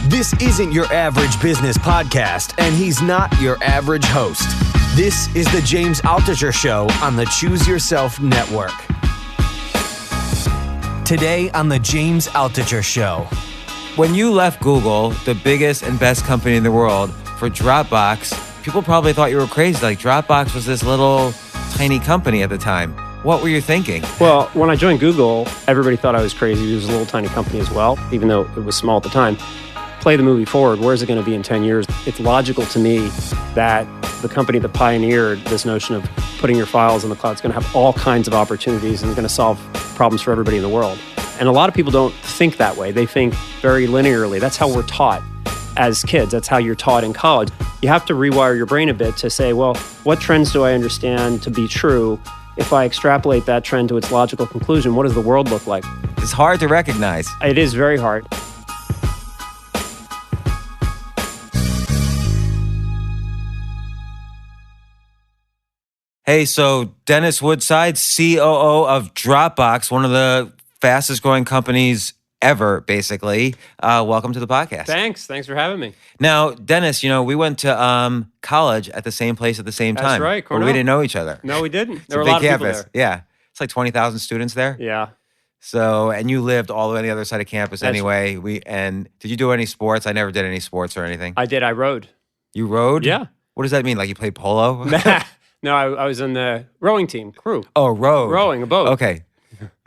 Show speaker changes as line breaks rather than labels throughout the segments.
This isn't your average business podcast, and he's not your average host. This is the James Altucher Show on the Choose Yourself Network. Today on the James Altucher Show.
When you left Google, the biggest and best company in the world, for DropBox, people probably thought you were crazy. Like, DropBox was this little tiny company at the time. What were you thinking?
Well, when I joined Google, everybody thought I was crazy. It was a little tiny company as well, even though it was small at the time. Play the movie forward. Where is it going to be in 10 years? It's logical to me that the company that pioneered this notion of putting your files in the cloud is going to have all kinds of opportunities and is going to solve problems for everybody in the world. And a lot of people don't think that way. They think very linearly. That's how we're taught as kids. That's how you're taught in college. You have to rewire your brain a bit to say, well, what trends do I understand to be true? If I extrapolate that trend to its logical conclusion, what does the world look like?
It's hard to recognize.
It is very hard.
Hey, so Dennis Woodside, COO of DropBox, one of the fastest growing companies ever, basically. Welcome to the podcast.
Thanks for having me.
Now, Dennis, we went to college at the same place at the same time.
That's right,
But
Cornell.
we didn't know each other.
No, we didn't.
It's
There were
a
a
big
lot of people
campus.
there.
Yeah. It's like 20,000 students there.
Yeah.
So, and you lived all the way on the other side of campus anyway. And did you do any sports? I never did any sports or anything.
I did. I rode.
You rode?
Yeah.
What does that mean? Like you played polo?
No, I was in the rowing team, crew.
Oh, rowed.
Rowing a boat.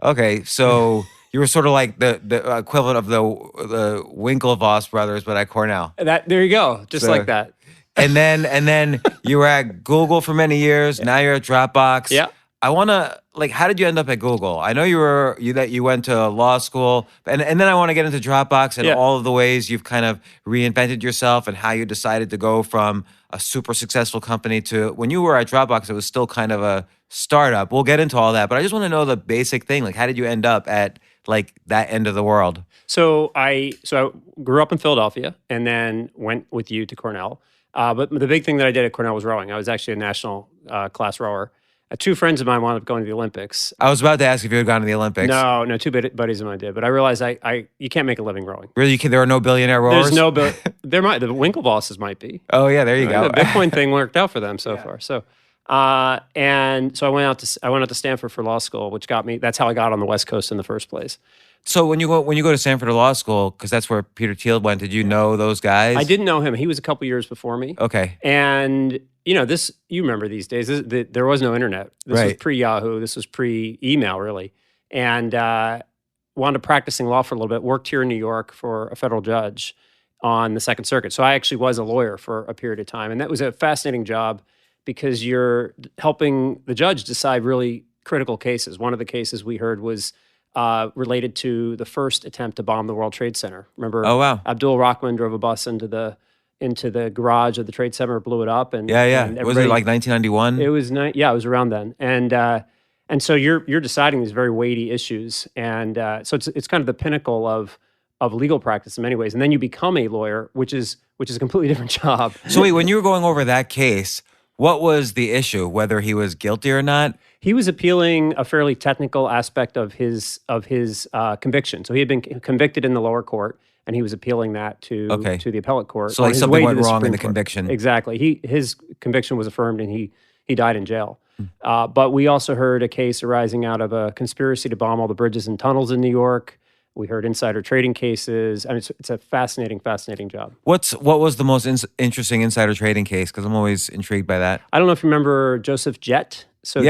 Okay. So you were sort of like the equivalent of the Winklevoss brothers, but at Cornell.
There you go. Just like that.
And then you were at Google for many years. Now you're at DropBox.
Yeah.
I want to, how did you end up at Google? I know you went to law school, and then I want to get into DropBox and all of the ways you've kind of reinvented yourself and how you decided to go from a super successful company to, when you were at DropBox, it was still kind of a startup. We'll get into all that, but I just want to know the basic thing. How did you end up at that end of the world?
So I grew up in Philadelphia and then went with you to Cornell. But the big thing that I did at Cornell was rowing. I was actually a national class rower. Two friends of mine wound up going to the Olympics.
I was about to ask if you had gone to the Olympics.
No, two buddies of mine did. But I realized you can't make a living rowing.
Really? There are no billionaire rowers?
There's no there might the Winklevosses might be.
Oh yeah, there you go.
The Bitcoin thing worked out for them so far. So and so I went out to Stanford for law school, which got me. That's how I got on the West Coast in the first place.
So when you go to Stanford Law School, because that's where Peter Thiel went, did you know those guys?
I didn't know him. He was a couple years before me.
Okay.
And you remember these days, there was no internet. This was pre-Yahoo. This was pre-email, really. And wound up practicing law for a little bit, worked here in New York for a federal judge on the Second Circuit. So I actually was a lawyer for a period of time. And that was a fascinating job because you're helping the judge decide really critical cases. One of the cases we heard was related to the first attempt to bomb the World Trade Center. Remember?
Oh, wow.
Abdul Rahman drove a bus into the garage of the Trade Center, blew it up, and
And was it like 1991?
It was it was around then, and so you're deciding these very weighty issues, and so it's kind of the pinnacle of legal practice in many ways, and then you become a lawyer, which is a completely different job.
So wait, when you were going over that case, what was the issue? Whether he was guilty or not?
He was appealing a fairly technical aspect of his conviction. So he had been convicted in the lower court, and he was appealing that to the appellate court.
So something went wrong in the conviction.
Exactly. His conviction was affirmed, and he died in jail. But we also heard a case arising out of a conspiracy to bomb all the bridges and tunnels in New York. We heard insider trading cases. I mean, it's a fascinating job.
What was the most interesting insider trading case? Because I'm always intrigued by that.
I don't know if you remember Joseph Jett. So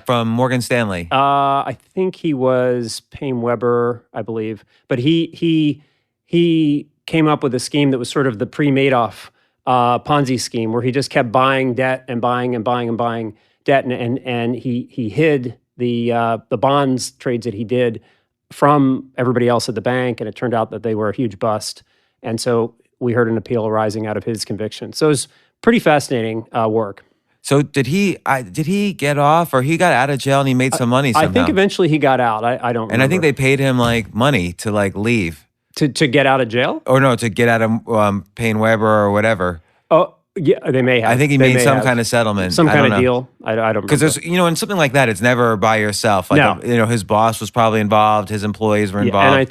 from Morgan Stanley.
I think he was Payne Weber, I believe. But he came up with a scheme that was sort of the pre-Madoff Ponzi scheme, where he just kept buying debt and buying and buying and buying debt, and he hid the bonds trades that he did from everybody else at the bank, and it turned out that they were a huge bust. And so we heard an appeal arising out of his conviction. So it was pretty fascinating work.
So did he get off, or he got out of jail and he made some money somehow?
I think eventually he got out. I don't remember.
And I think they paid him money to leave.
To get out of jail?
Or no, to get out of Payne Weber or whatever.
Oh, Yeah, they may have.
I think he
They
made
may
some
have.
kind of settlement.
Some
I
kind
don't
of
know.
deal. I don't remember.
Because there's, in something like that, it's never by yourself. Like,
No.
his boss was probably involved, his employees were involved.
And I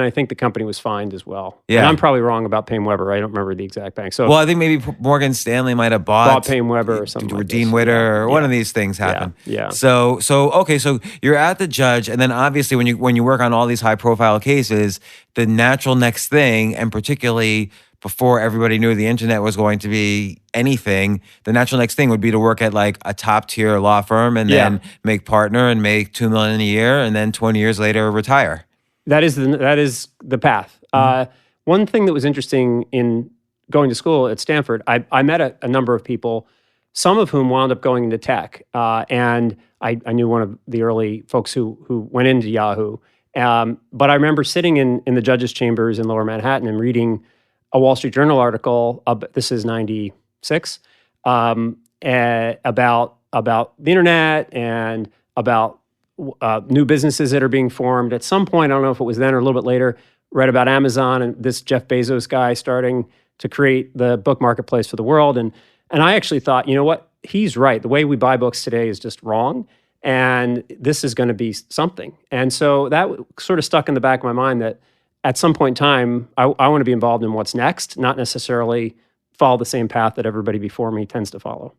think the company was fined as well.
Yeah.
And I'm probably wrong about Payne Weber. I don't remember the exact bank. So
Well, I think maybe Morgan Stanley might have bought
Payne Weber or something
or
like
Dean
this.
Witter, or one
Yeah.
of these things happened.
Yeah.
So okay, so you're at the judge, and then obviously when you work on all these high profile cases, the natural next thing, and particularly before everybody knew the internet was going to be anything, the natural next thing would be to work at like a top tier law firm and then make partner and make $2 million a year, and then 20 years later retire.
That is the path. One thing that was interesting in going to school at Stanford, I met a number of people, some of whom wound up going into tech. And I knew one of the early folks who went into Yahoo. But I remember sitting in the judges' chambers in Lower Manhattan and reading a Wall Street Journal article, this is 96, about the internet and about new businesses that are being formed. At some point, I don't know if it was then or a little bit later, read about Amazon and this Jeff Bezos guy starting to create the book marketplace for the world. And I actually thought, you know what? He's right. The way we buy books today is just wrong. And this is going to be something. And so that sort of stuck in the back of my mind that at some point in time, I want to be involved in what's next, not necessarily follow the same path that everybody before me tends to follow.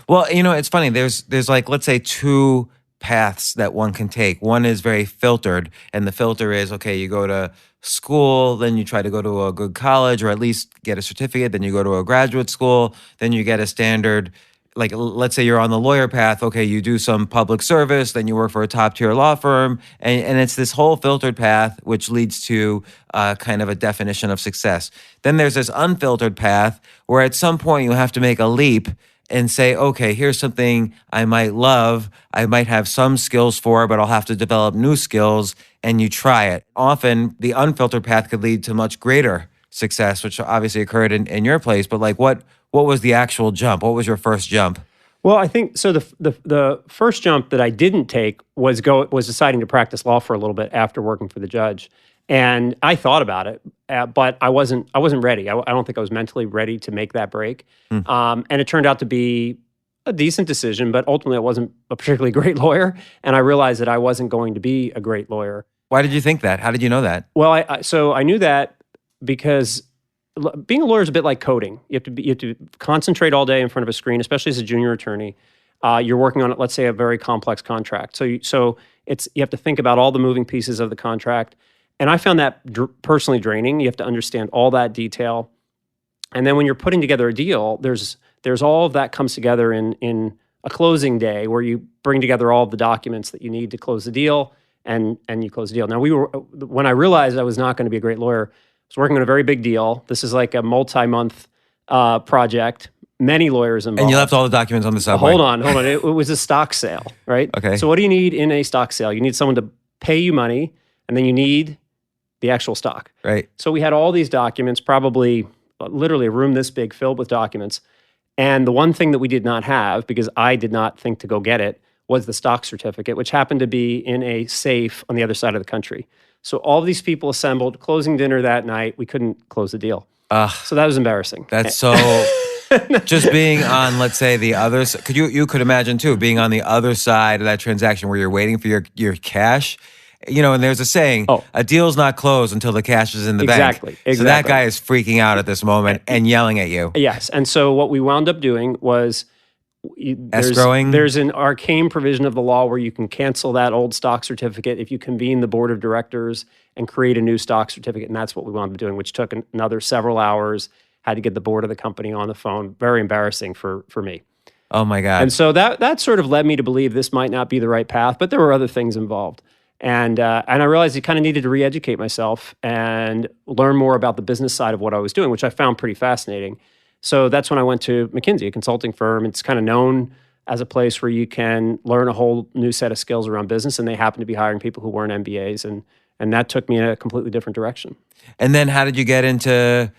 Well, it's funny. There's like, let's say, two paths that one can take. One is very filtered, and the filter is, okay, you go to school, then you try to go to a good college or at least get a certificate, then you go to a graduate school, then you get a standard, like, let's say you're on the lawyer path, okay, you do some public service, then you work for a top tier law firm, and it's this whole filtered path which leads to kind of a definition of success. Then there's this unfiltered path where at some point you have to make a leap and say, okay, here's something I might love, I might have some skills for, but I'll have to develop new skills, and you try it. Often the unfiltered path could lead to much greater success, which obviously occurred in your place, but like what was the actual jump? What was your first jump?
Well, I think so. The first jump that I didn't take was deciding to practice law for a little bit after working for the judge, and I thought about it, but I wasn't ready. I don't think I was mentally ready to make that break, and it turned out to be a decent decision. But ultimately, I wasn't a particularly great lawyer, and I realized that I wasn't going to be a great lawyer.
Why did you think that? How did you know that?
Well, so I knew that because being a lawyer is a bit like coding. You have to concentrate all day in front of a screen, especially as a junior attorney. You're working on, let's say, a very complex contract. So you have to think about all the moving pieces of the contract. And I found that personally draining. You have to understand all that detail. And then when you're putting together a deal, there's all of that comes together in a closing day where you bring together all of the documents that you need to close the deal, and you close the deal. Now, when I realized I was not going to be a great lawyer, I was working on a very big deal. This is like a multi-month project, many lawyers involved.
And you left all the documents on the subway.
Hold on. It was a stock sale, right?
Okay.
So what do you need in a stock sale? You need someone to pay you money, and then you need the actual stock.
Right.
So we had all these documents, probably literally a room this big filled with documents. And the one thing that we did not have, because I did not think to go get it, was the stock certificate, which happened to be in a safe on the other side of the country. So all these people assembled, closing dinner that night. We couldn't close the deal. So that was embarrassing.
That's so... Just being on, let's say, the other side, you could imagine too, being on the other side of that transaction where you're waiting for your cash, and there's a saying, a deal's not closed until the cash is in the bank.
Exactly.
So that guy is freaking out at this moment and yelling at you.
Yes. And so what we wound up doing was
escrowing.
There's an arcane provision of the law where you can cancel that old stock certificate if you convene the board of directors and create a new stock certificate. And that's what we wound up doing, which took another several hours. Had to get the board of the company on the phone. Very embarrassing for me.
Oh my God.
And so that sort of led me to believe this might not be the right path, but there were other things involved. And I realized I kind of needed to re-educate myself and learn more about the business side of what I was doing, which I found pretty fascinating. So that's when I went to McKinsey, a consulting firm. It's kind of known as a place where you can learn a whole new set of skills around business, and they happen to be hiring people who weren't MBAs, and that took me in a completely different direction.
And then how did you get into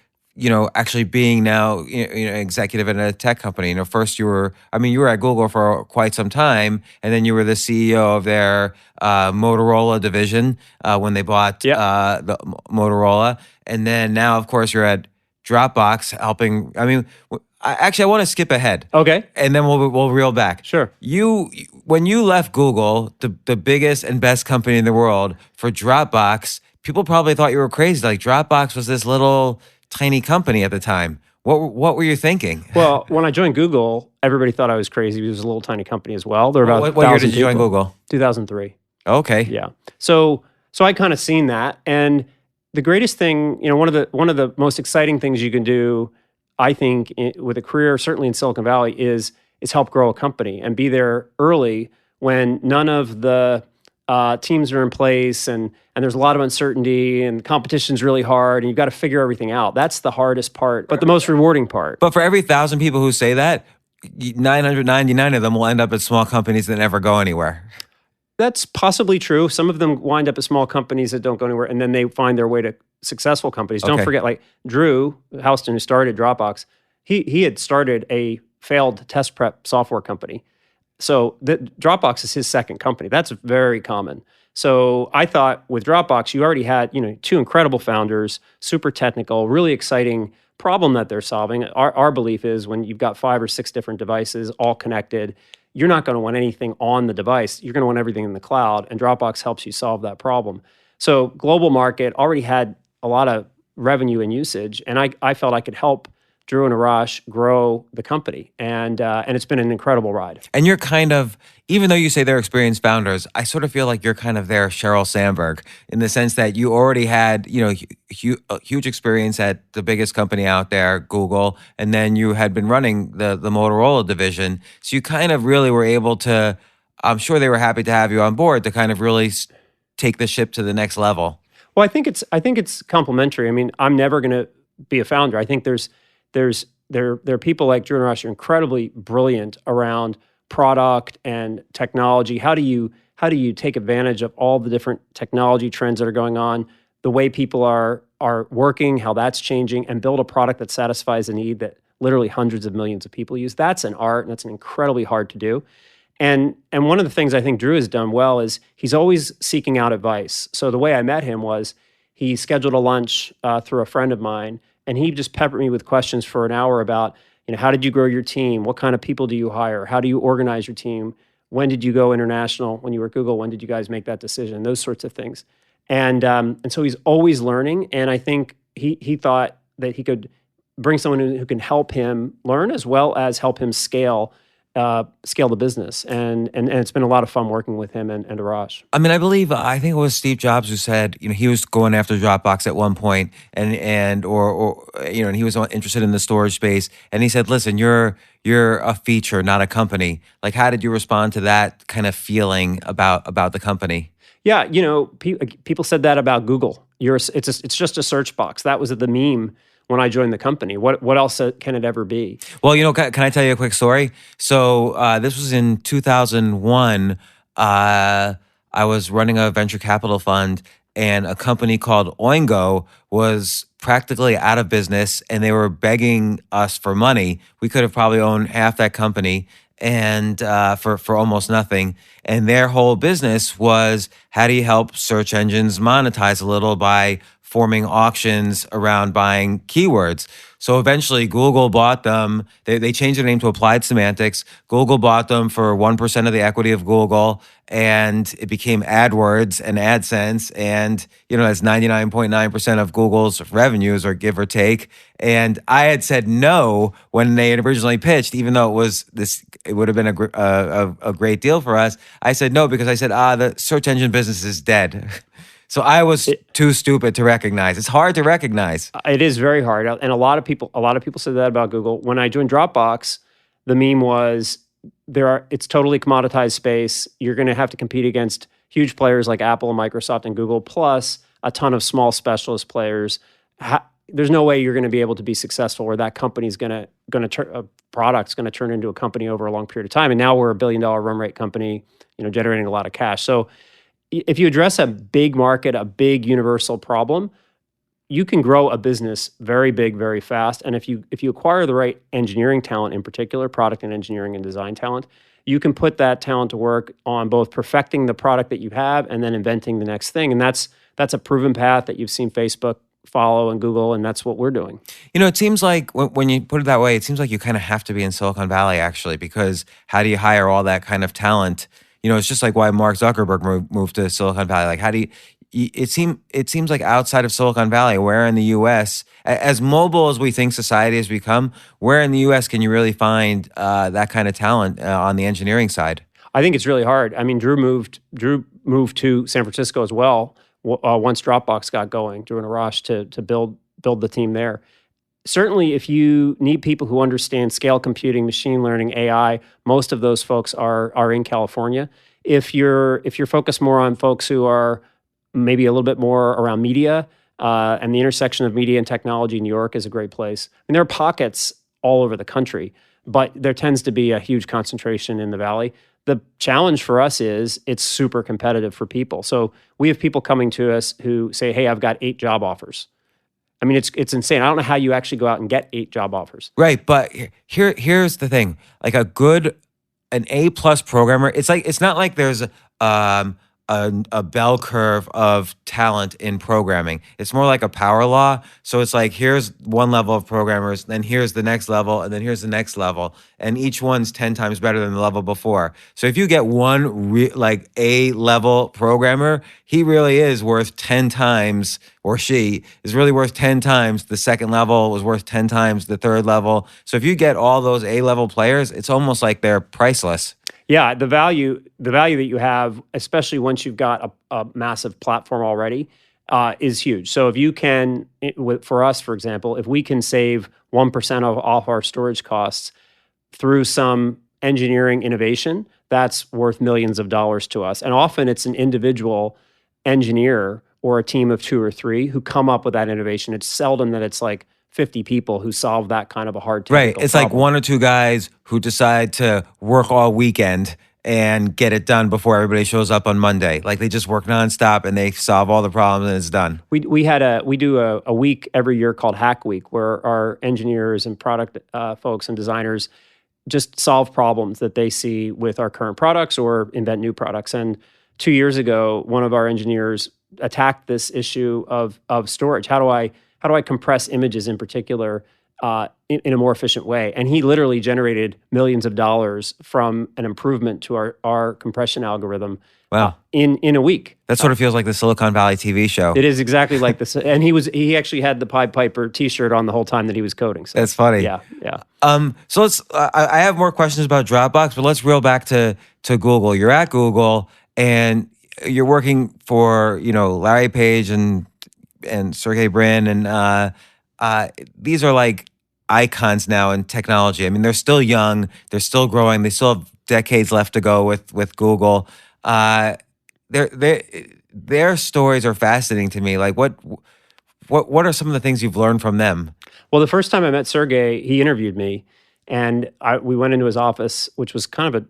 actually being now, executive in a tech company? First you were at Google for quite some time, and then you were the CEO of their Motorola division when they bought the Motorola. And then now, of course, you're at Dropbox helping. I mean, I want to skip ahead.
Okay.
And then we'll reel back.
Sure.
When you left Google, the biggest and best company in the world, for Dropbox, people probably thought you were crazy. Like Dropbox was this little tiny company at the time. What were you thinking?
Well, when I joined Google, everybody thought I was crazy. It was a little tiny company as well. There were about
what year
1,000
did you join
people.
Google?
2003.
Okay.
Yeah. So I kind of seen that, and the greatest thing, one of the most exciting things you can do, I think, with a career, certainly in Silicon Valley, is help grow a company and be there early when none of the teams are in place and there's a lot of uncertainty and competition's really hard and you've got to figure everything out. That's the hardest part, but the most rewarding part.
But for every 1,000 people who say that, 999 of them will end up at small companies that never go anywhere.
That's possibly true. Some of them wind up at small companies that don't go anywhere, and then they find their way to successful companies. Don't forget, like Drew Houston, who started Dropbox, he had started a failed test prep software company. So Dropbox is his second company. That's very common. So I thought with Dropbox, you already had two incredible founders, super technical, really exciting problem that they're solving. Our belief is when you've got 5 or 6 different devices all connected, you're not going to want anything on the device. You're going to want everything in the cloud, and Dropbox helps you solve that problem. So global market already had a lot of revenue and usage, and I felt I could help Drew and Arash grow the company, and it's been an incredible ride.
And you're kind of, even though you say they're experienced founders, I sort of feel like you're kind of their Sheryl Sandberg in the sense that you already had, huge experience at the biggest company out there, Google, and then you had been running the Motorola division. So you kind of really were able to, I'm sure they were happy to have you on board to kind of really take the ship to the next level.
Well, I think it's complementary. I mean, I'm never going to be a founder. I think there are people like Drew and Arash who are incredibly brilliant around product and technology. How do you take advantage of all the different technology trends that are going on, the way people are working, how that's changing, and build a product that satisfies a need that literally hundreds of millions of people use? That's an art, and that's incredibly hard to do. And one of the things I think Drew has done well is he's always seeking out advice. So the way I met him was he scheduled a lunch through a friend of mine, and he just peppered me with questions for an hour about, how did you grow your team? What kind of people do you hire? How do you organize your team? When did you go international? When you were at Google, when did you guys make that decision? Those sorts of things. And so he's always learning. And I think he thought that he could bring someone who can help him learn as well as help him scale the business. And it's been a lot of fun working with him and Arash.
I mean, I think it was Steve Jobs who said, he was going after Dropbox at one point and he was interested in the storage space. And he said, listen, you're a feature, not a company. Like, how did you respond to that kind of feeling about the company?
Yeah. People said that about Google. It's just a search box. That was the meme when I joined the company. What else can it ever be?
Well, can I tell you a quick story? So this was in 2001. I was running a venture capital fund, and a company called Oingo was practically out of business, and they were begging us for money. We could have probably owned half that company, and for almost nothing. And their whole business was, how do you help search engines monetize a little by forming auctions around buying keywords? So eventually Google bought them. They changed their name to Applied Semantics. Google bought them for 1% of the equity of Google, and it became AdWords and AdSense. And, that's 99.9% of Google's revenues, or give or take. And I had said no when they had originally pitched, even though it would have been a great deal for us. I said no because I said, the search engine business is dead. So I was too stupid to recognize. It's hard to recognize.
It is very hard, and a lot of people said that about Google. When I joined Dropbox, the meme was it's totally commoditized space. You're going to have to compete against huge players like Apple and Microsoft and Google, plus a ton of small specialist players. There's no way you're going to be able to be successful where that company's going to turn a product's going to turn into a company over a long period of time. And now we're $1 billion run rate company, generating a lot of cash. So if you address a big market, a big universal problem, you can grow a business very big, very fast. And if you acquire the right engineering talent, in particular, product and engineering and design talent, you can put that talent to work on both perfecting the product that you have and then inventing the next thing. And that's a proven path that you've seen Facebook follow and Google, and that's what we're doing.
It seems like when you put it that way, it seems like you kind of have to be in Silicon Valley, actually, because how do you hire all that kind of talent? It's just like why Mark Zuckerberg moved to Silicon Valley. Like, how do you? It seems like outside of Silicon Valley, where in the U.S., as mobile as we think society has become, where in the U.S. can you really find that kind of talent on the engineering side?
I think it's really hard. I mean, Drew moved to San Francisco as well once Dropbox got going. Drew and Arash to build the team there. Certainly, if you need people who understand scale computing, machine learning, AI, most of those folks are in California. If you're focused more on folks who are maybe a little bit more around media, and the intersection of media and technology, New York is a great place. And there are pockets all over the country, but there tends to be a huge concentration in the Valley. The challenge for us is it's super competitive for people. So we have people coming to us who say, hey, I've got 8 job offers. I mean, it's insane. I don't know how you actually go out and get 8 job offers.
Right, but here's the thing. Like an A+ programmer, it's not like there's a bell curve of talent in programming. It's more like a power law. So it's like, here's one level of programmers, then here's the next level, and then here's the next level. And each one's 10 times better than the level before. So if you get one A-level programmer, he really is worth 10 times, or she is really worth 10 times. The second level was worth 10 times the third level. So if you get all those A-level players, it's almost like they're priceless.
Yeah, the value that you have, especially once you've got a massive platform already, is huge. So if you can, for us, for example, if we can save 1% off our storage costs through some engineering innovation, that's worth millions of dollars to us. And often it's an individual engineer or a team of 2 or 3 who come up with that innovation. It's seldom that it's like 50 people who solve that kind of a hard technical
Right. It's
problem.
like 1 or 2 guys who decide to work all weekend and get it done before everybody shows up on Monday. Like they just work nonstop and they solve all the problems and it's done.
We do a week every year called Hack Week, where our engineers and product folks and designers just solve problems that they see with our current products or invent new products. And 2 years ago, one of our engineers attacked this issue of storage. How do I compress images in particular in a more efficient way? And he literally generated millions of dollars from an improvement to our compression algorithm.
Wow.
In a week.
That sort of feels like the Silicon Valley TV show.
It is exactly like this. And he actually had the Pied Piper t-shirt on the whole time that he was coding. So,
that's funny.
Yeah.
So let's, I have more questions about Dropbox, but let's reel back to Google. You're at Google and you're working for, Larry Page and Sergey Brin, and these are like icons now in technology. I mean, they're still young, they're still growing, they still have decades left to go with Google. Their stories are fascinating to me. Like, what are some of the things you've learned from them?
Well, the first time I met Sergey, he interviewed me, and we went into his office, which was kind of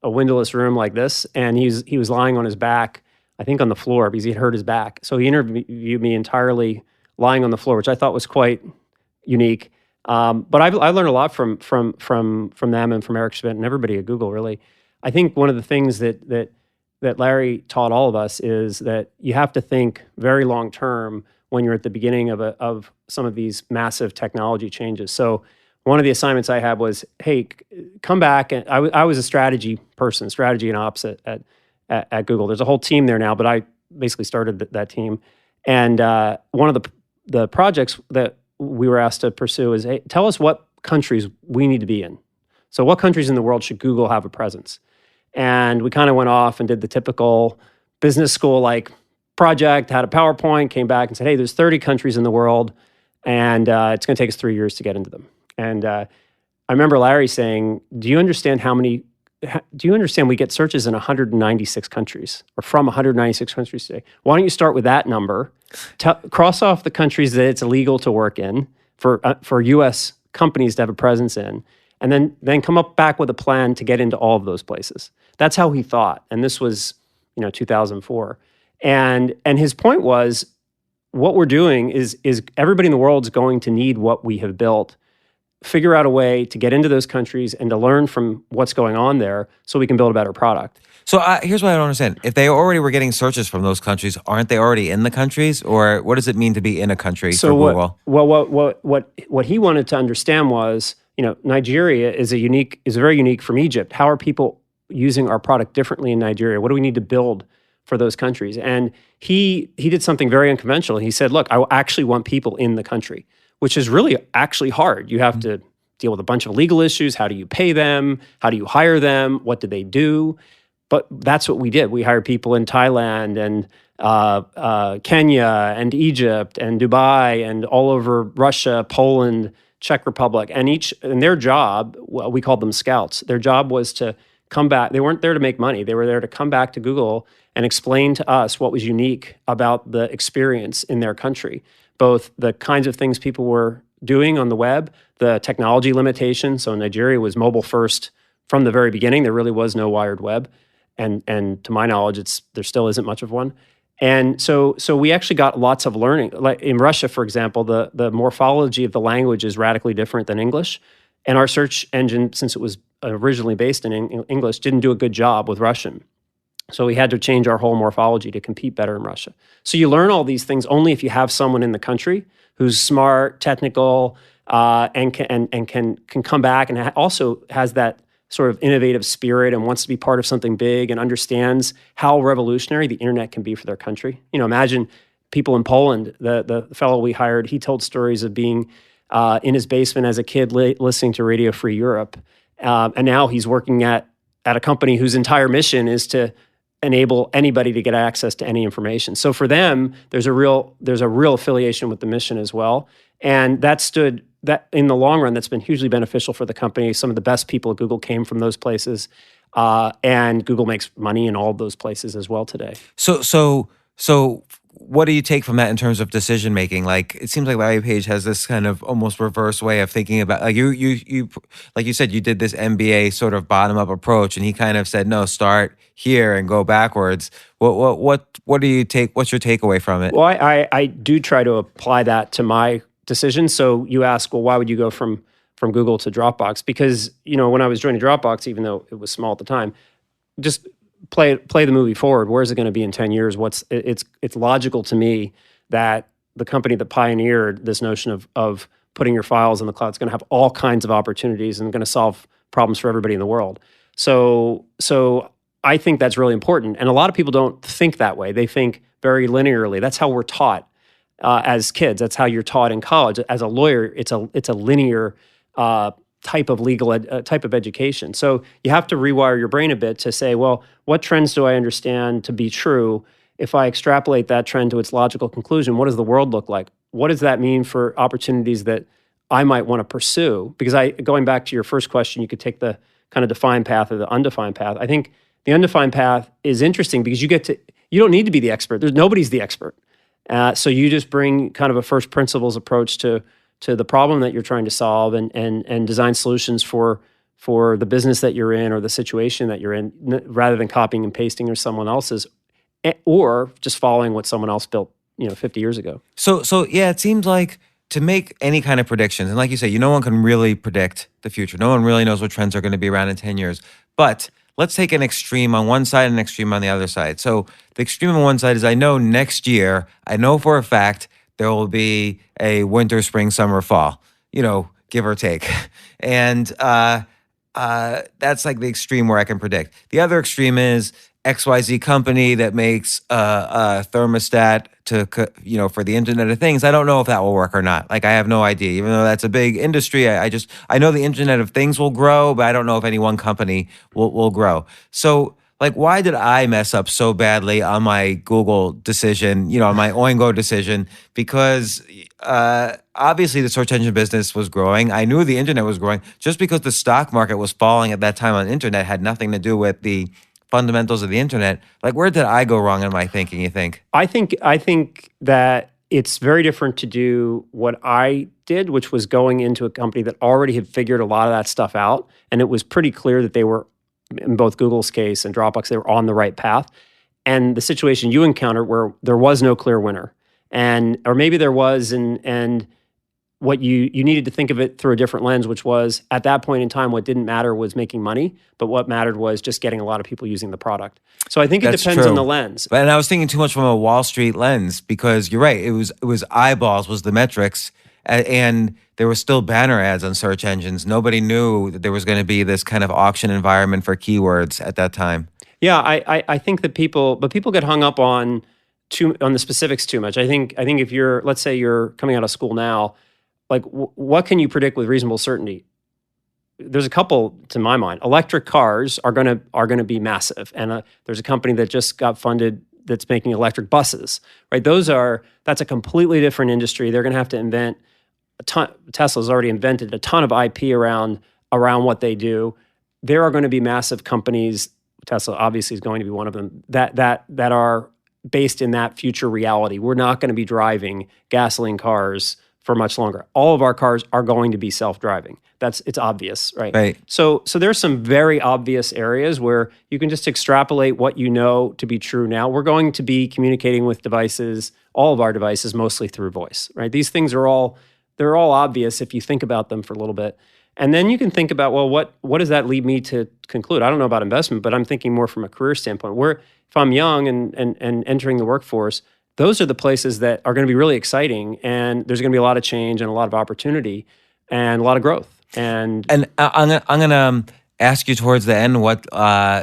a windowless room like this, and he was lying on his back, I think on the floor, because he had hurt his back. So he interviewed me entirely lying on the floor, which I thought was quite unique. But I learned a lot from them and from Eric Schmidt and everybody at Google, really. I think one of the things that Larry taught all of us is that you have to think very long term when you're at the beginning of some of these massive technology changes. So one of the assignments I had was, hey, come back. And I was a strategy and ops at Google. There's a whole team there now, but I basically started that team. And one of the projects that we were asked to pursue is, hey, tell us what countries we need to be in. So what countries in the world should Google have a presence? And we kind of went off and did the typical business school-like project, had a PowerPoint, came back and said, hey, there's 30 countries in the world, and it's going to take us 3 years to get into them. And I remember Larry saying, do you understand we get searches in 196 countries, or from 196 countries today? Why don't you start with that number, cross off the countries that it's illegal to work in for U.S. companies to have a presence in, and then come up back with a plan to get into all of those places. That's how he thought. And this was, 2004. And his point was, what we're doing is everybody in the world is going to need what we have built. Figure out a way to get into those countries and to learn from what's going on there so we can build a better product.
So here's what I don't understand. If they already were getting searches from those countries, aren't they already in the countries? Or what does it mean to be in a country for Google?
What he wanted to understand was, Nigeria is very unique from Egypt. How are people using our product differently in Nigeria? What do we need to build for those countries? And he did something very unconventional. He said, look, I actually want people in the country, which is really actually hard. You have to deal with a bunch of legal issues. How do you pay them? How do you hire them? What do they do? But that's what we did. We hired people in Thailand and Kenya and Egypt and Dubai and all over Russia, Poland, Czech Republic. And their job, we called them scouts. Their job was to come back. They weren't there to make money. They were there to come back to Google and explain to us what was unique about the experience in their country, both the kinds of things people were doing on the web, the technology limitations. So Nigeria was mobile first from the very beginning. There really was no wired web. And to my knowledge, there still isn't much of one. And so we actually got lots of learning. Like in Russia, for example, the morphology of the language is radically different than English. And our search engine, since it was originally based in English, didn't do a good job with Russian. So we had to change our whole morphology to compete better in Russia. So you learn all these things only if you have someone in the country who's smart, technical, and can come back and also has that sort of innovative spirit and wants to be part of something big and understands how revolutionary the internet can be for their country. Imagine people in Poland. The fellow we hired, he told stories of being in his basement as a kid listening to Radio Free Europe, and now he's working at a company whose entire mission is to enable anybody to get access to any information. So for them, there's a real affiliation with the mission as well, and that in the long run, that's been hugely beneficial for the company. Some of the best people at Google came from those places, and Google makes money in all of those places as well today.
So what do you take from that in terms of decision making? Like, it seems like Larry Page has this kind of almost reverse way of thinking about, like you like you said, you did this MBA sort of bottom up approach, and he kind of said, no, start here and go backwards. What do you take? What's your takeaway from it?
Well, I do try to apply that to my decision. So you ask, well, why would you go from Google to Dropbox? Because when I was joining Dropbox, even though it was small at the time, just play the movie forward. Where is it going to be in 10 years? It's logical to me that the company that pioneered this notion of putting your files in the cloud is going to have all kinds of opportunities and going to solve problems for everybody in the world. So I think that's really important. And a lot of people don't think that way. They think very linearly. That's how we're taught as kids. That's how you're taught in college. As a lawyer, it's a linear type of type of education. So you have to rewire your brain a bit to say, well, what trends do I understand to be true? If I extrapolate that trend to its logical conclusion, what does the world look like? What does that mean for opportunities that I might want to pursue? Because going back to your first question, you could take the kind of defined path or the undefined path. I think the undefined path is interesting because you don't need to be the expert. Nobody's the expert. So you just bring kind of a first principles approach to the problem that you're trying to solve and design solutions for the business that you're in or the situation that you're in, rather than copying and pasting or someone else's, or just following what someone else built 50 years ago.
So yeah, it seems like to make any kind of predictions, and like you say, no one can really predict the future. No one really knows what trends are going to be around in 10 years. But let's take an extreme on one side and an extreme on the other side. So the extreme on one side is I know next year, I know for a fact there will be a winter, spring, summer, fall, give or take. And that's like the extreme where I can predict. The other extreme is XYZ company that makes a thermostat for the Internet of Things. I don't know if that will work or not. Like, I have no idea. Even though that's a big industry, I know the Internet of Things will grow, but I don't know if any one company will grow. So, like, why did I mess up so badly on my Google decision, on my Oingo decision? Because obviously the search engine business was growing. I knew the Internet was growing. Just because the stock market was falling at that time on Internet had nothing to do with the fundamentals of the Internet. Like, where did I go wrong in my thinking, you think?
I think that it's very different to do what I did, which was going into a company that already had figured a lot of that stuff out. And it was pretty clear that they were, in both Google's case and Dropbox, they were on the right path. And the situation you encountered where there was no clear winner, or maybe there was, and what you needed to think of it through a different lens, which was at that point in time, what didn't matter was making money, but what mattered was just getting a lot of people using the product. So I think it depends on the lens.
And I was thinking too much from a Wall Street lens, because you're right. It was eyeballs was the metrics, and there were still banner ads on search engines. Nobody knew that there was going to be this kind of auction environment for keywords at that time.
Yeah, I think that people get hung up on the specifics too much. I think if let's say you're coming out of school now, like what can you predict with reasonable certainty? There's a couple to my mind. Electric cars are gonna be massive, and there's a company that just got funded that's making electric buses. Right? That's a completely different industry. They're gonna have to invent a ton. Tesla's already invented a ton of IP around what they do. There are going to be massive companies. Tesla obviously is going to be one of them that are based in that future reality. We're not going to be driving gasoline cars for much longer. All of our cars are going to be self-driving. It's obvious, right?
Right.
So there's some very obvious areas where you can just extrapolate what you know to be true now. We're going to be communicating with devices, all of our devices, mostly through voice, right? These things are all obvious if you think about them for a little bit. And then you can think about, well, what does that lead me to conclude? I don't know about investment, but I'm thinking more from a career standpoint. Where if I'm young and entering the workforce, those are the places that are going to be really exciting, and there's going to be a lot of change and a lot of opportunity and a lot of growth. And
I'm gonna ask you towards the end what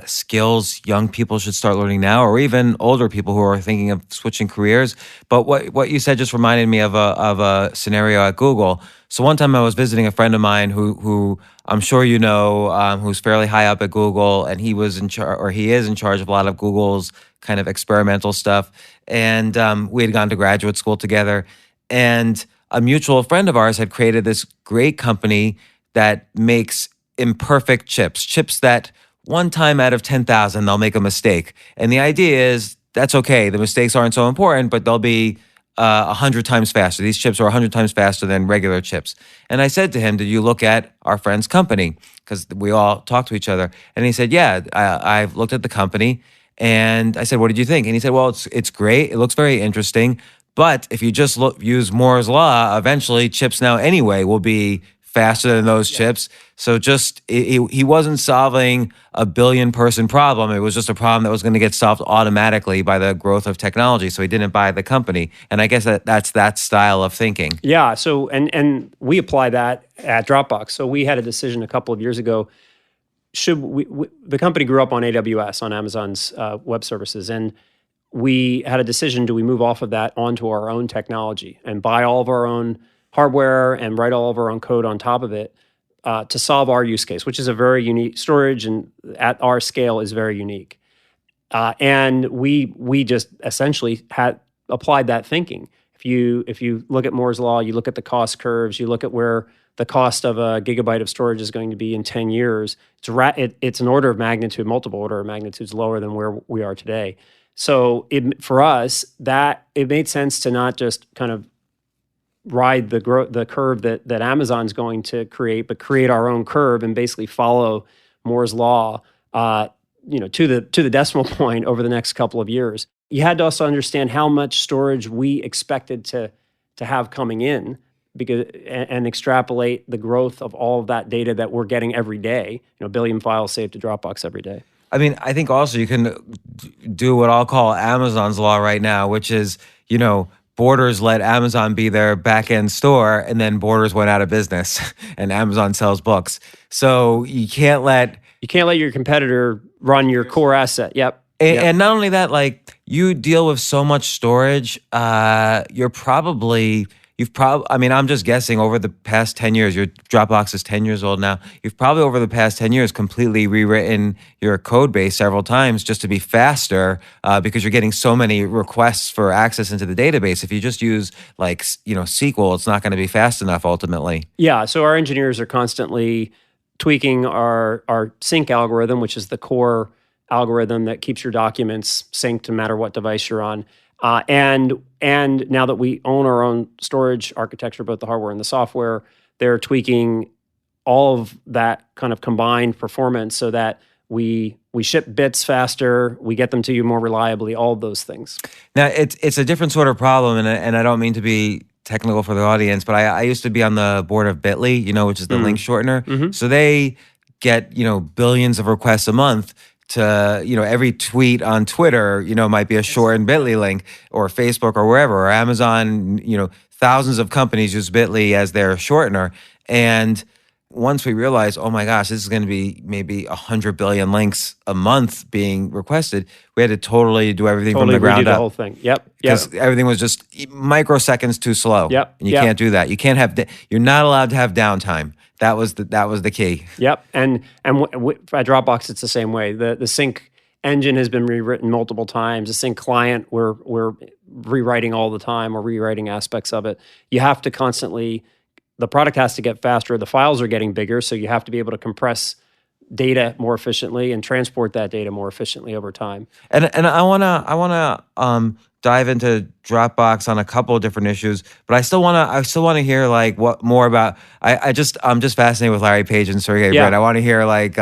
skills young people should start learning now, or even older people who are thinking of switching careers. But what you said just reminded me of a scenario at Google. So one time I was visiting a friend of mine who I'm sure you know, who's fairly high up at Google, and he was in charge, or he is in charge of a lot of Google's kind of experimental stuff. And we had gone to graduate school together, and a mutual friend of ours had created this great company that makes imperfect chips that one time out of 10,000, they'll make a mistake. And the idea is that's okay. The mistakes aren't so important, but they'll be 100 times faster. These chips are 100 times faster than regular chips. And I said to him, did you look at our friend's company? Because we all talk to each other. And he said, yeah, I've looked at the company. And I said, what did you think? And he said, well, it's great. It looks very interesting. But if you just use Moore's law, eventually chips now anyway will be faster than those chips. So he wasn't solving a billion-person problem. It was just a problem that was going to get solved automatically by the growth of technology. So he didn't buy the company. And I guess that's that style of thinking.
Yeah. So and we apply that at DropBox. So we had a decision a couple of years ago. The company grew up on AWS, on Amazon's web services, and we had a decision: do we move off of that onto our own technology and buy all of our own hardware and write all of our own code on top of it to solve our use case, which is a very unique storage, and at our scale is very unique. And we just essentially had applied that thinking. If you look at Moore's law, you look at the cost curves, you look at where the cost of a gigabyte of storage is going to be in 10 years, it's an order of magnitude, multiple order of magnitudes lower than where we are today. So for us, that it made sense to not just kind of ride the curve that Amazon's going to create, but create our own curve and basically follow Moore's law, to the decimal point over the next couple of years. You had to also understand how much storage we expected to have coming in, and extrapolate the growth of all of that data that we're getting every day. A billion files saved to Dropbox every day.
I mean, I think also you can do what I'll call Amazon's law right now, which is, Borders let Amazon be their back-end store, and then Borders went out of business, and Amazon sells books. So you can't let
your competitor run your core asset. Yep.
And not only that, like, you deal with so much storage, I'm just guessing over the past 10 years, your Dropbox is 10 years old now. You've probably over the past 10 years completely rewritten your code base several times just to be faster because you're getting so many requests for access into the database. If you just use SQL, it's not going to be fast enough ultimately.
Yeah, so our engineers are constantly tweaking our sync algorithm, which is the core algorithm that keeps your documents synced no matter what device you're on. And now that we own our own storage architecture, both the hardware and the software, they're tweaking all of that kind of combined performance so that we ship bits faster, we get them to you more reliably, all of those things.
Now, it's a different sort of problem, and I don't mean to technical for the audience, but I used to be on the board of Bitly, which is the link shortener. So they get, billions of requests a month to, every tweet on Twitter, might be a shortened Bitly link, or Facebook or wherever, or Amazon, thousands of companies use Bitly as their shortener. And once we realized, oh my gosh, this is going to be maybe 100 billion links a month being requested, we had to totally do everything from the ground up.
The whole thing. Yep.
Because everything was just microseconds too slow.
Yep.
And you can't do that. You can't have. You're not allowed to have downtime. That was the key.
Yep. And at Dropbox, it's the same way. The sync engine has been rewritten multiple times. The sync client, we're rewriting all the time. We're rewriting aspects of it. You have to constantly. The product has to get faster. The files are getting bigger, so you have to be able to compress data more efficiently and transport that data more efficiently over time.
And I wanna dive into Dropbox on a couple of different issues, but I still wanna hear like what more about. I'm just fascinated with Larry Page and Sergey Brin. I want to hear like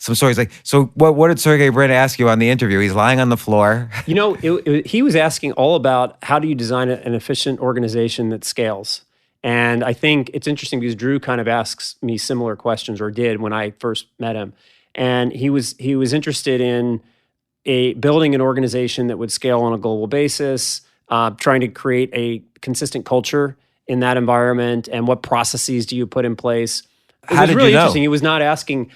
some stories. Like, so what did Sergey Brin ask you on the interview? He's lying on the floor.
He was asking all about how do you design an efficient organization that scales. And I think it's interesting because Drew kind of asks me similar questions, or did when I first met him. And he was interested in building an organization that would scale on a global basis, trying to create a consistent culture in that environment, and what processes do you put in place.
How did
really
you know?
Interesting. He was not asking.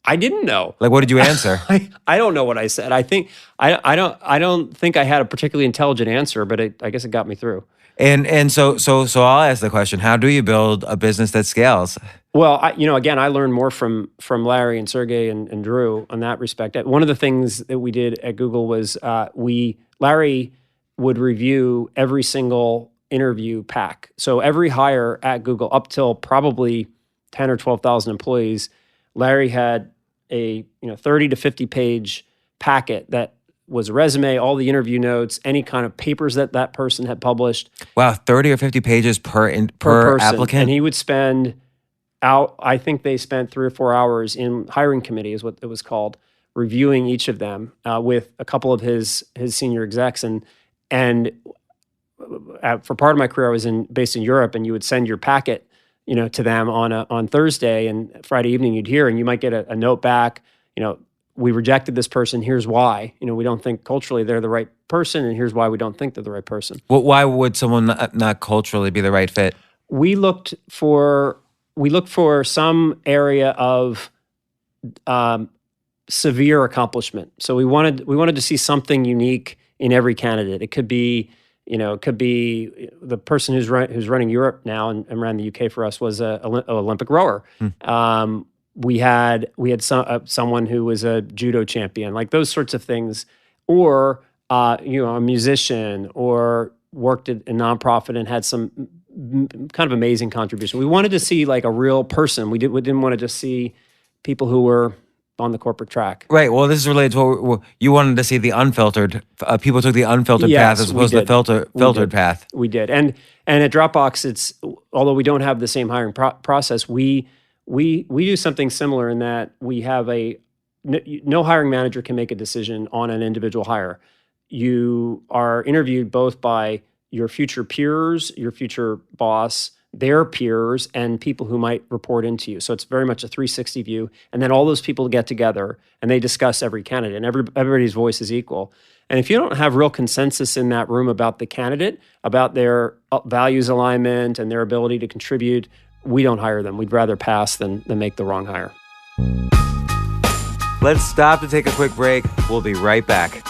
I didn't know.
Like, what did you answer?
I don't know what I said. I think I don't think I had a particularly intelligent answer, but I guess it got me through.
And so I'll ask the question: how do you build a business that scales?
Well, again, I learned more from Larry and Sergey and Drew on that respect. One of the things that we did at Google was Larry would review every single interview pack. So every hire at Google, up till probably 10 or 12,000 employees, Larry had a 30 to 50 page packet that was a resume, all the interview notes, any kind of papers that person had published.
Wow, 30 or 50 pages per applicant?
And he would spend I think they spent 3 or 4 hours in hiring committee, is what it was called, reviewing each of them with a couple of his senior execs. And for part of my career, I was based in Europe, and you would send your packet to them on Thursday, and Friday evening you'd hear, and you might get a note back, we rejected this person, here's why. We don't think culturally they're the right person, and here's why we don't think they're the right person.
Well, why would someone not culturally be the right fit?
We looked for some area of severe accomplishment. So we wanted to see something unique in every candidate. It could be the person who's running Europe now and ran the UK for us was an Olympic rower. We had someone who was a judo champion, like those sorts of things, or a musician, or worked at a nonprofit and had some kind of amazing contribution. We wanted to see like a real person. We didn't want to just see people who were on the corporate track.
Right. Well, this is related to what you wanted to see, the unfiltered. People took the unfiltered path as opposed to the filtered path.
We did. And at Dropbox, although we don't have the same hiring process, we do something similar in that we have no hiring manager can make a decision on an individual hire. You are interviewed both by your future peers, your future boss, their peers, and people who might report into you. So it's very much a 360 view. And then all those people get together and they discuss every candidate, and everybody's voice is equal. And if you don't have real consensus in that room about the candidate, about their values alignment and their ability to contribute, we don't hire them. We'd rather pass than make the wrong hire.
Let's stop to take a quick break. We'll be right back.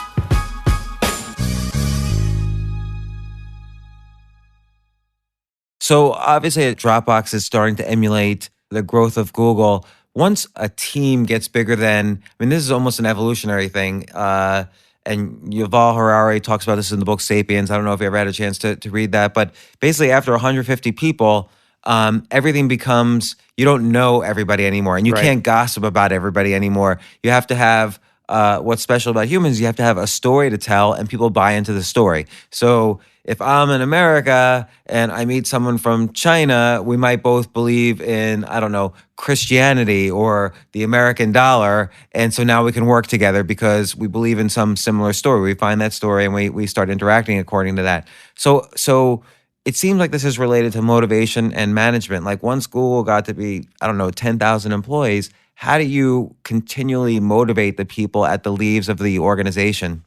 So obviously, Dropbox is starting to emulate the growth of Google. Once a team gets bigger than, this is almost an evolutionary thing. And Yuval Harari talks about this in the book Sapiens. I don't know if you ever had a chance to read that. But basically, after 150 people, everything becomes, you don't know everybody anymore. And you can't gossip about everybody anymore. You have to have, what's special about humans, you have to have a story to tell, and people buy into the story. So if I'm in America and I meet someone from China, we might both believe in, I don't know, Christianity or the American dollar. And so now we can work together because we believe in some similar story. We find that story and we start interacting according to that. So it seems like this is related to motivation and management. Like once Google got to be, I don't know, 10,000 employees, how do you continually motivate the people at the leaves of the organization?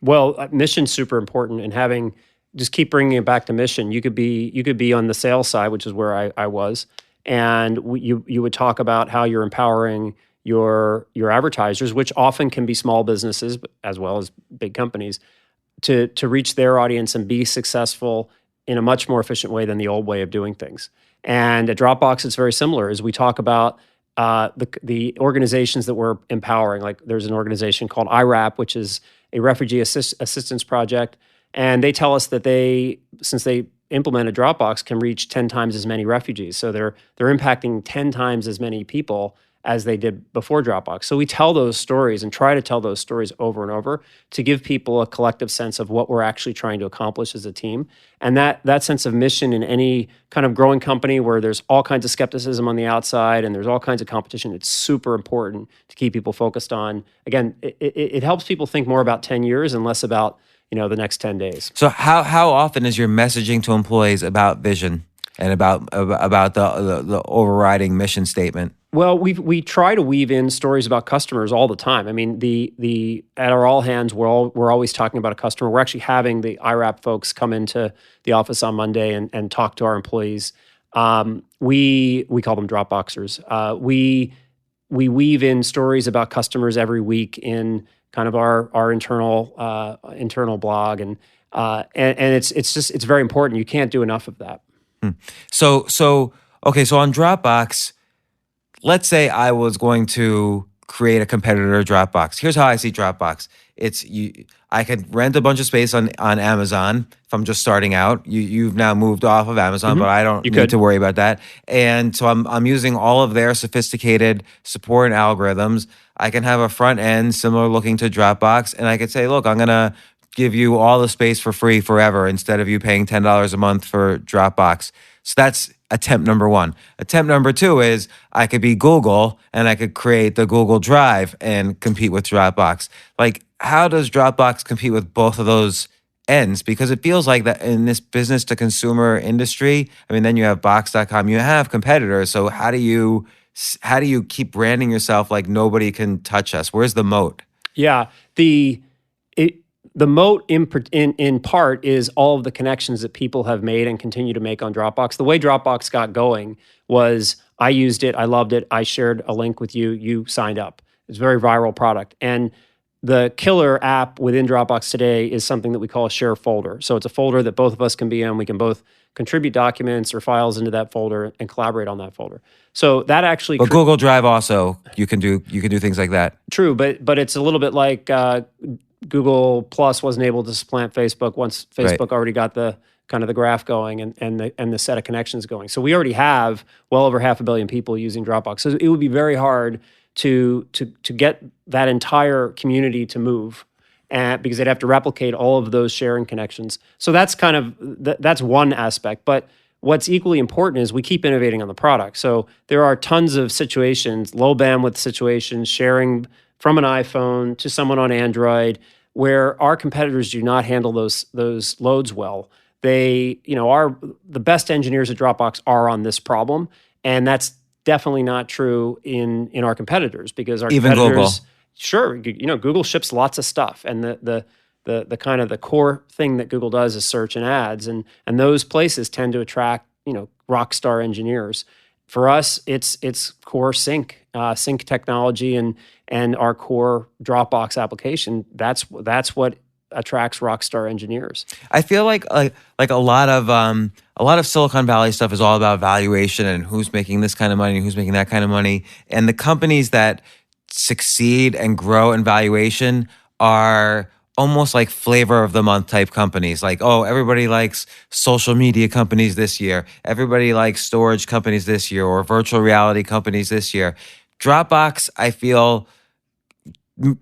Well, mission's super important, and just keep bringing it back to mission. You could be on the sales side, which is where I was, and you would talk about how you're empowering your advertisers, which often can be small businesses as well as big companies, to reach their audience and be successful in a much more efficient way than the old way of doing things. And at Dropbox, it's very similar. As we talk about the organizations that we're empowering, like there's an organization called IRAP, which is a refugee assistance project, and they tell us that since they implemented Dropbox, can reach 10 times as many refugees. So they're impacting 10 times as many people as they did before Dropbox. So we tell those stories and try to tell those stories over and over to give people a collective sense of what we're actually trying to accomplish as a team. And that sense of mission in any kind of growing company where there's all kinds of skepticism on the outside and there's all kinds of competition, it's super important to keep people focused on. Again, it helps people think more about 10 years and less about the next 10 days.
So how often is your messaging to employees about vision and about the overriding mission statement?
Well, we try to weave in stories about customers all the time. I mean, at our all hands, we're always talking about a customer. We're actually having the IRAP folks come into the office on Monday and talk to our employees. We call them Dropboxers. We weave in stories about customers every week in kind of our internal blog, and it's very important. You can't do enough of that.
So okay, so on Dropbox, let's say I was going to create a competitor to Dropbox. Here's how I see Dropbox. I could rent a bunch of space on Amazon if I'm just starting out. You've now moved off of Amazon, but I don't need to worry about that. And so I'm using all of their sophisticated support and algorithms. I can have a front end similar looking to Dropbox, and I could say, look, I'm gonna give you all the space for free forever instead of you paying $10 a month for Dropbox. So that's attempt number one. Attempt number two is I could be Google and I could create the Google Drive and compete with Dropbox. Like, how does Dropbox compete with both of those ends? Because it feels like that in this business to consumer industry, I mean, then you have Box.com, you have competitors. So how do you keep branding yourself like nobody can touch us? Where's the moat?
Yeah, the moat in part is all of the connections that people have made and continue to make on Dropbox. The way Dropbox got going was I used it, I loved it, I shared a link with you, you signed up. It's a very viral product. And the killer app within Dropbox today is something that we call a share folder. So it's a folder that both of us can be in. We can both contribute documents or files into that folder and collaborate on that folder. So that actually...
But Google Drive also, you can do things like that.
True, but it's a little bit like... Google Plus wasn't able to supplant Facebook once Facebook already got the kind of the graph going and the set of connections going. So we already have well over 500 million people using Dropbox. So it would be very hard to get that entire community to move, because they'd have to replicate all of those sharing connections. So that's kind of that's one aspect. But what's equally important is we keep innovating on the product. So there are tons of situations, low bandwidth situations, sharing from an iPhone to someone on Android, where our competitors do not handle those loads well. They, the best engineers at Dropbox are on this problem, and that's definitely not true in our competitors, because our
even
competitors,
Google.
Sure, Google ships lots of stuff, and the kind of the core thing that Google does is search and ads, and those places tend to attract rock star engineers. For us, it's core sync technology and our core Dropbox application. That's what attracts rockstar engineers.
I feel like a lot of Silicon Valley stuff is all about valuation and who's making this kind of money and who's making that kind of money. And the companies that succeed and grow in valuation are almost like flavor of the month type companies. Like, oh, everybody likes social media companies this year. Everybody likes storage companies this year, or virtual reality companies this year. Dropbox, I feel,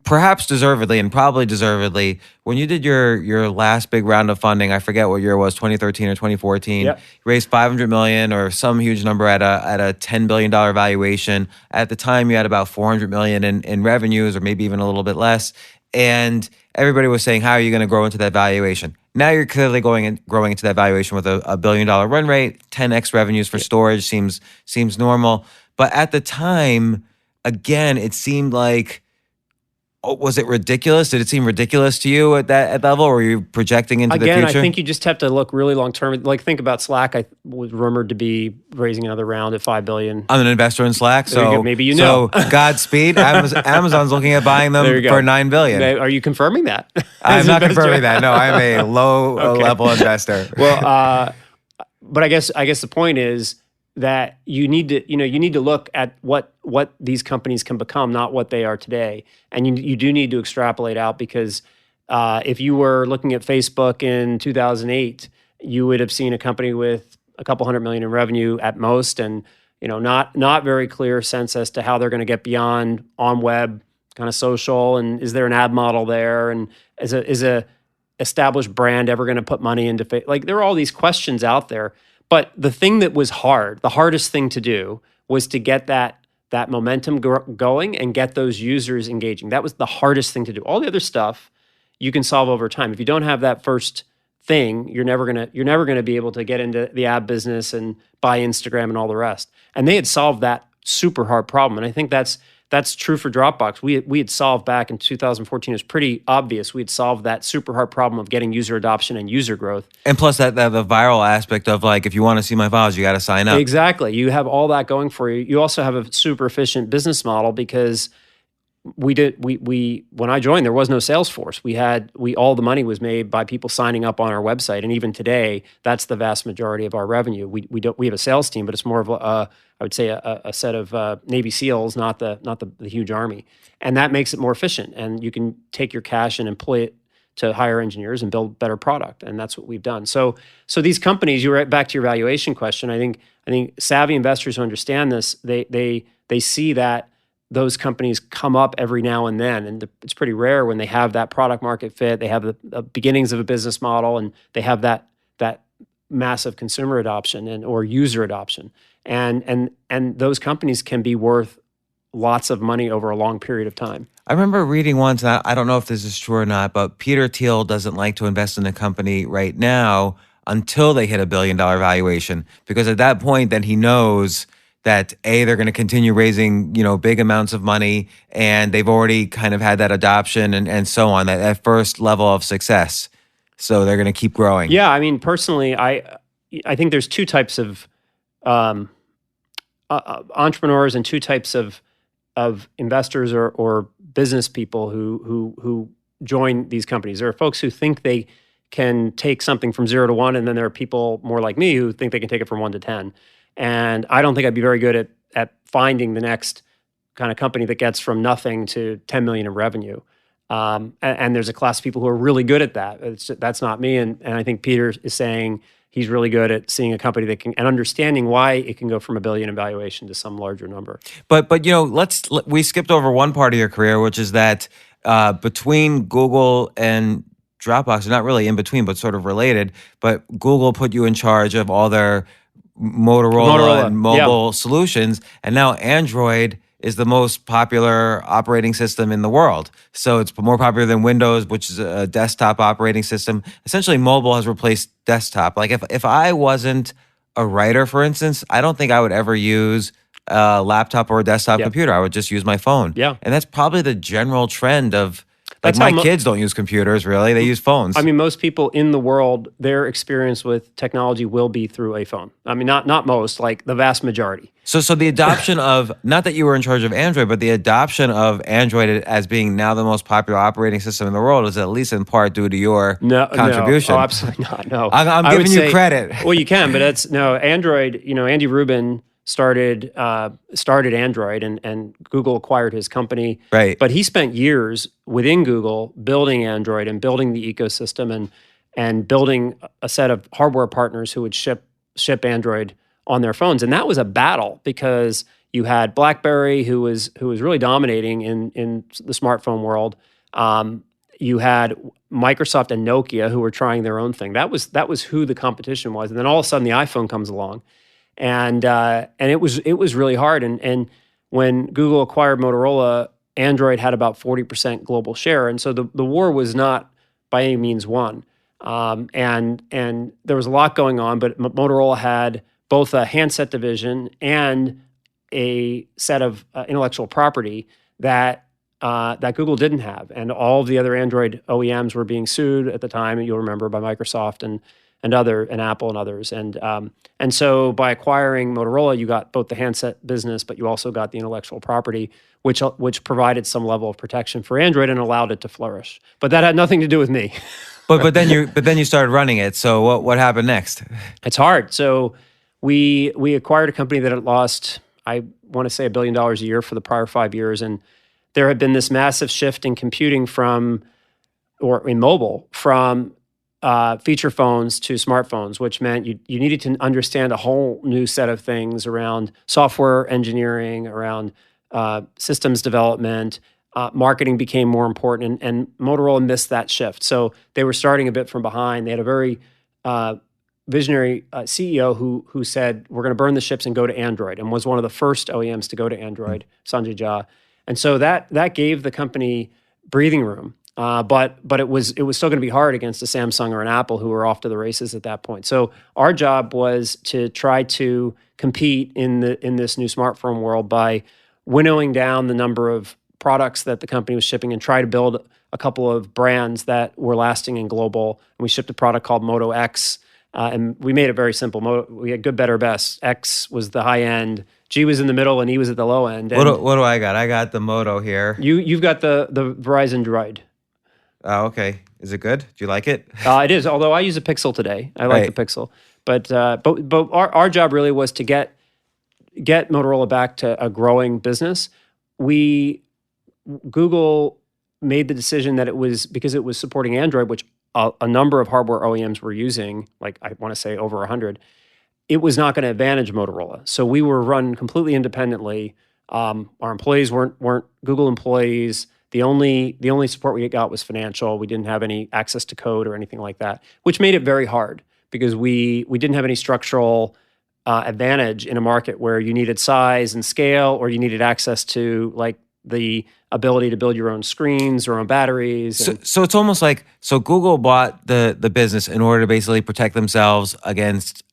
perhaps deservedly and probably deservedly, when you did your last big round of funding, I forget what year it was, 2013 or 2014,
yep.
You raised $500 million or some huge number at a $10 billion valuation. At the time, you had about $400 million in revenues, or maybe even a little bit less. And everybody was saying, how are you going to grow into that valuation? now you're clearly growing into that valuation with a $1 billion run rate, 10x revenues for storage seems normal. But at the time, again, it seemed like, was it ridiculous? Did it seem ridiculous to you at that level, or were you projecting into the future?
Again, I think you just have to look really long term. Like, think about Slack. I was rumored to be raising another round at $5 billion.
I'm an investor in Slack, so
maybe you know.
So Godspeed. Amazon's looking at buying them for $9 billion.
Are you confirming that?
I'm not confirming that. No, I'm a low level investor.
Well, but I guess the point is that you need to look at what these companies can become, not what they are today. And you do need to extrapolate out, because if you were looking at Facebook in 2008, you would have seen a company with a couple $100 million in revenue at most, and not very clear sense as to how they're going to get beyond on web, kind of social, and is there an ad model there, and is a established brand ever going to put money into like, there are all these questions out there. But the thing that was the hardest thing to do, was to get that momentum going and get those users engaging. That was the hardest thing to do. All the other stuff you can solve over time. If you don't have that first thing, you're never gonna be able to get into the ad business and buy Instagram and all the rest. And they had solved that super hard problem. And I think that's true for Dropbox. We had solved back in 2014. It was pretty obvious. We had solved that super hard problem of getting user adoption and user growth.
And plus the viral aspect of, like, if you want to see my files, you got to sign up.
Exactly. You have all that going for you. You also have a super efficient business model, because when I joined, there was no sales force. All the money was made by people signing up on our website, and even today, that's the vast majority of our revenue. We have a sales team, but it's more of I would say a set of Navy SEALs, not the huge army, and that makes it more efficient. And you can take your cash and employ it to hire engineers and build better product, and that's what we've done. So these companies, you're right back to your valuation question. I think savvy investors who understand this, they see that those companies come up every now and then, and it's pretty rare when they have that product market fit. They have the beginnings of a business model, and they have that massive consumer adoption or user adoption, and those companies can be worth lots of money over a long period of time.
I remember reading once, and I don't know if this is true or not, but Peter Thiel doesn't like to invest in a company right now until they hit $1 billion valuation, because at that point, then he knows that they're going to continue raising, big amounts of money, and they've already kind of had that adoption and so on, that first level of success. So they're going to keep growing.
Yeah, I mean, personally, I think there's two types of entrepreneurs and two types of investors or business people who join these companies. There are folks who think they can take something from 0 to 1, and then there are people more like me who think they can take it from 1 to 10. And I don't think I'd be very good at finding the next kind of company that gets from nothing to 10 million in revenue. And there's a class of people who are really good at that. That's not me. And I think Peter is saying he's really good at seeing a company that can, and understanding why it can go from $1 billion in valuation to some larger number.
But we skipped over one part of your career, which is that between Google and Dropbox, not really in between, but sort of related, but Google put you in charge of all their Motorola and mobile solutions, and now Android is the most popular operating system in the world. So it's more popular than Windows, which is a desktop operating system. Essentially, mobile has replaced desktop. Like if I wasn't a writer, for instance, I don't think I would ever use a laptop or a desktop computer. I would just use my phone.
Yeah.
And that's probably the general trend of, like, my kids don't use computers, really. They use phones.
I mean, most people in the world, their experience with technology will be through a phone. I mean, not most, like the vast majority.
So the adoption of, not that you were in charge of Android, but the adoption of Android as being now the most popular operating system in the world is at least in part due to your contribution.
No, absolutely not. No,
I'm giving you credit.
Well, you can, but Android. Andy Rubin started Android, and Google acquired his company.
Right.
But he spent years within Google building Android and building the ecosystem and building a set of hardware partners who would ship Android on their phones. And that was a battle, because you had BlackBerry, who was really dominating in the smartphone world. You had Microsoft and Nokia, who were trying their own thing. That was who the competition was. And then all of a sudden the iPhone comes along. And it was really hard. And when Google acquired Motorola, Android had about 40% global share. And so the war was not by any means won. And there was a lot going on, but Motorola had both a handset division and a set of intellectual property that Google didn't have, and all of the other Android OEMs were being sued at the time. And you'll remember by Microsoft and Apple and others. And so by acquiring Motorola, you got both the handset business, but you also got the intellectual property, which provided some level of protection for Android and allowed it to flourish. But that had nothing to do with me.
But then you started running it. So what happened next?
It's hard. So we acquired a company that had lost, I want to say, $1 billion a year for the prior 5 years, and there had been this massive shift in computing or in mobile from feature phones to smartphones, which meant you needed to understand a whole new set of things around software engineering, around systems development. Marketing became more important, and Motorola missed that shift. So they were starting a bit from behind. They had a very visionary CEO who said, we're going to burn the ships and go to Android, and was one of the first OEMs to go to Android, Sanjay Jha. And so that gave the company breathing room. But it was still going to be hard against a Samsung or an Apple who were off to the races at that point. So our job was to try to compete in this new smartphone world by winnowing down the number of products that the company was shipping and try to build a couple of brands that were lasting and global. And we shipped a product called Moto X, and we made it very simple. We had good, better, best. X was the high end, G was in the middle, and E was at the low end.
What do I got? I got the Moto here.
You've got the Verizon Droid.
Oh, okay. Is it good? Do you like it?
It is. Although I use a Pixel today, I like the Pixel. But our job really was to get Motorola back to a growing business. Google made the decision that it was because it was supporting Android, which a number of hardware OEMs were using, like I want to say over 100. It was not going to advantage Motorola, so we were run completely independently. Our employees weren't Google employees. The only support we got was financial. We didn't have any access to code or anything like that, which made it very hard because we didn't have any structural advantage in a market where you needed size and scale, or you needed access to like the ability to build your own screens or own batteries.
So it's almost like Google bought the business in order to basically protect themselves against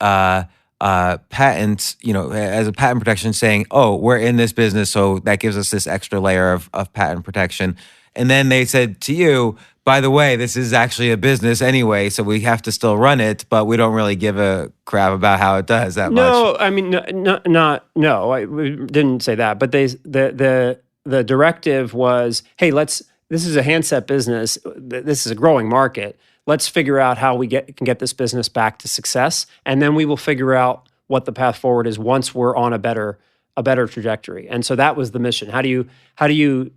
patents, as a patent protection, saying, oh, we're in this business, so that gives us this extra layer of patent protection. And then they said to you, by the way, this is actually a business anyway, so we have to still run it, but we don't really give a crap about how it does that much.
No, I mean, no, I didn't say that. But the directive was, hey, this is a handset business. This is a growing market. Let's figure out how we can get this business back to success, and then we will figure out what the path forward is once we're on a better trajectory. And so that was the mission. How do you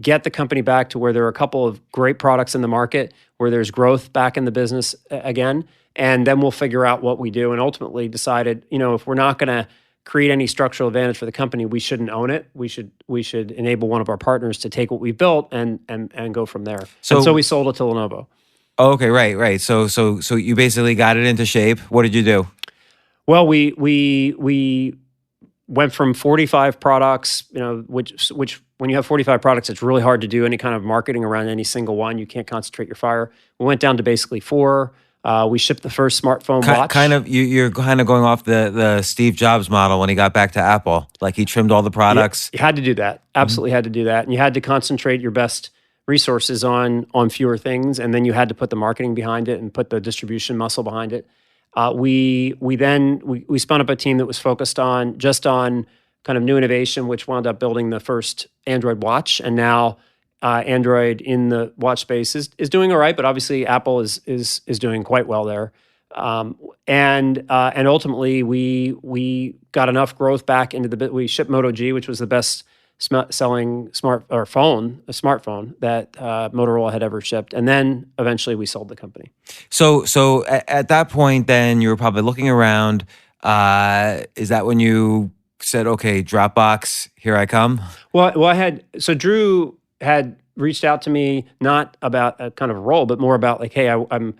get the company back to where there are a couple of great products in the market, where there's growth back in the business again, and then we'll figure out what we do. And ultimately decided, if we're not going to create any structural advantage for the company, we shouldn't own it. We should enable one of our partners to take what we've built and go from there. So we sold it to Lenovo.
Oh, okay, right. So you basically got it into shape. What did you do?
Well, we went from 45 products, which when you have 45 products, it's really hard to do any kind of marketing around any single one. You can't concentrate your fire. We went down to basically 4. We shipped the first smartphone watch.
You're kind of going off the Steve Jobs model when he got back to Apple. Like he trimmed all the products.
You had to do that. Absolutely had to do that. And you had to concentrate your best resources on fewer things, and then you had to put the marketing behind it and put the distribution muscle behind it. We spun up a team that was focused on kind of new innovation, which wound up building the first Android watch, and now Android in the watch space is doing all right, but obviously Apple is doing quite well there. And ultimately we got enough growth back into we shipped Moto G, which was the best selling smartphone that Motorola had ever shipped, and then eventually we sold the company.
So at that point, then you were probably looking around. Is that when you said, "Okay, DropBox, here I come"?
Well, Drew had reached out to me not about a kind of role, but more about like, hey, I'm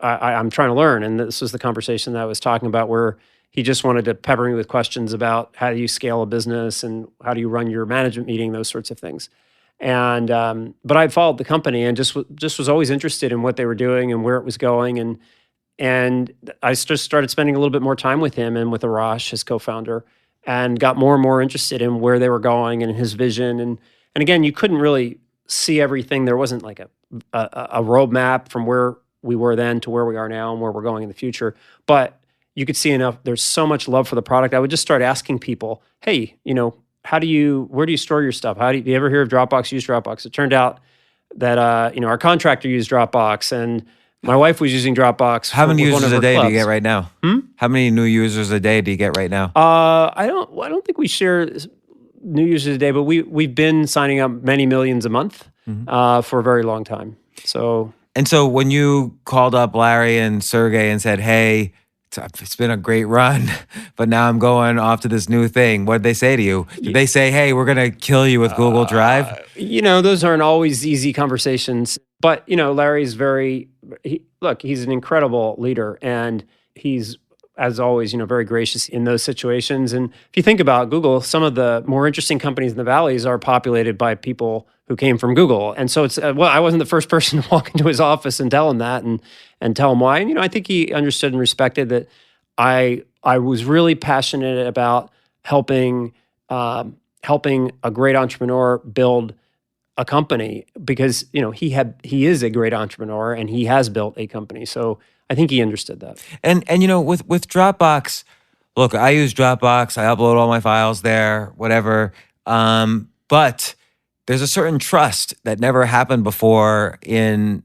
trying to learn, and this was the conversation that I was talking about where he just wanted to pepper me with questions about how do you scale a business and how do you run your management meeting, those sorts of things. But I followed the company and just was always interested in what they were doing and where it was going. And I just started spending a little bit more time with him and with Arash, his co-founder, and got more and more interested in where they were going and his vision. And again, you couldn't really see everything. There wasn't like a roadmap from where we were then to where we are now and where we're going in the future. But you could see enough. There's so much love for the product. I would just start asking people, hey, where do you store your stuff? Do you ever hear of Dropbox? Use Dropbox. It turned out that our contractor used Dropbox, and my wife was using Dropbox.
How many users a day do you get right now? How many new users a day do you get right now?
I don't think we share new users a day, but we've been signing up many millions a month for a very long time. So
when you called up Larry and Sergey and said, "Hey, it's been a great run, but now I'm going off to this new thing," what did they say to you? Did they say, "Hey, we're going to kill you with Google Drive"?
Those aren't always easy conversations. But, Larry's he's an incredible leader, and he's, as always, very gracious in those situations. And if you think about Google, some of the more interesting companies in the valleys are populated by people who came from Google. And so it's, I wasn't the first person to walk into his office and tell him that and tell him why. And, I think he understood and respected that I was really passionate about helping a great entrepreneur build a company because, he is a great entrepreneur and he has built a company. So I think he understood that.
And with Dropbox, look, I use Dropbox. I upload all my files there, whatever. But there's a certain trust that never happened before in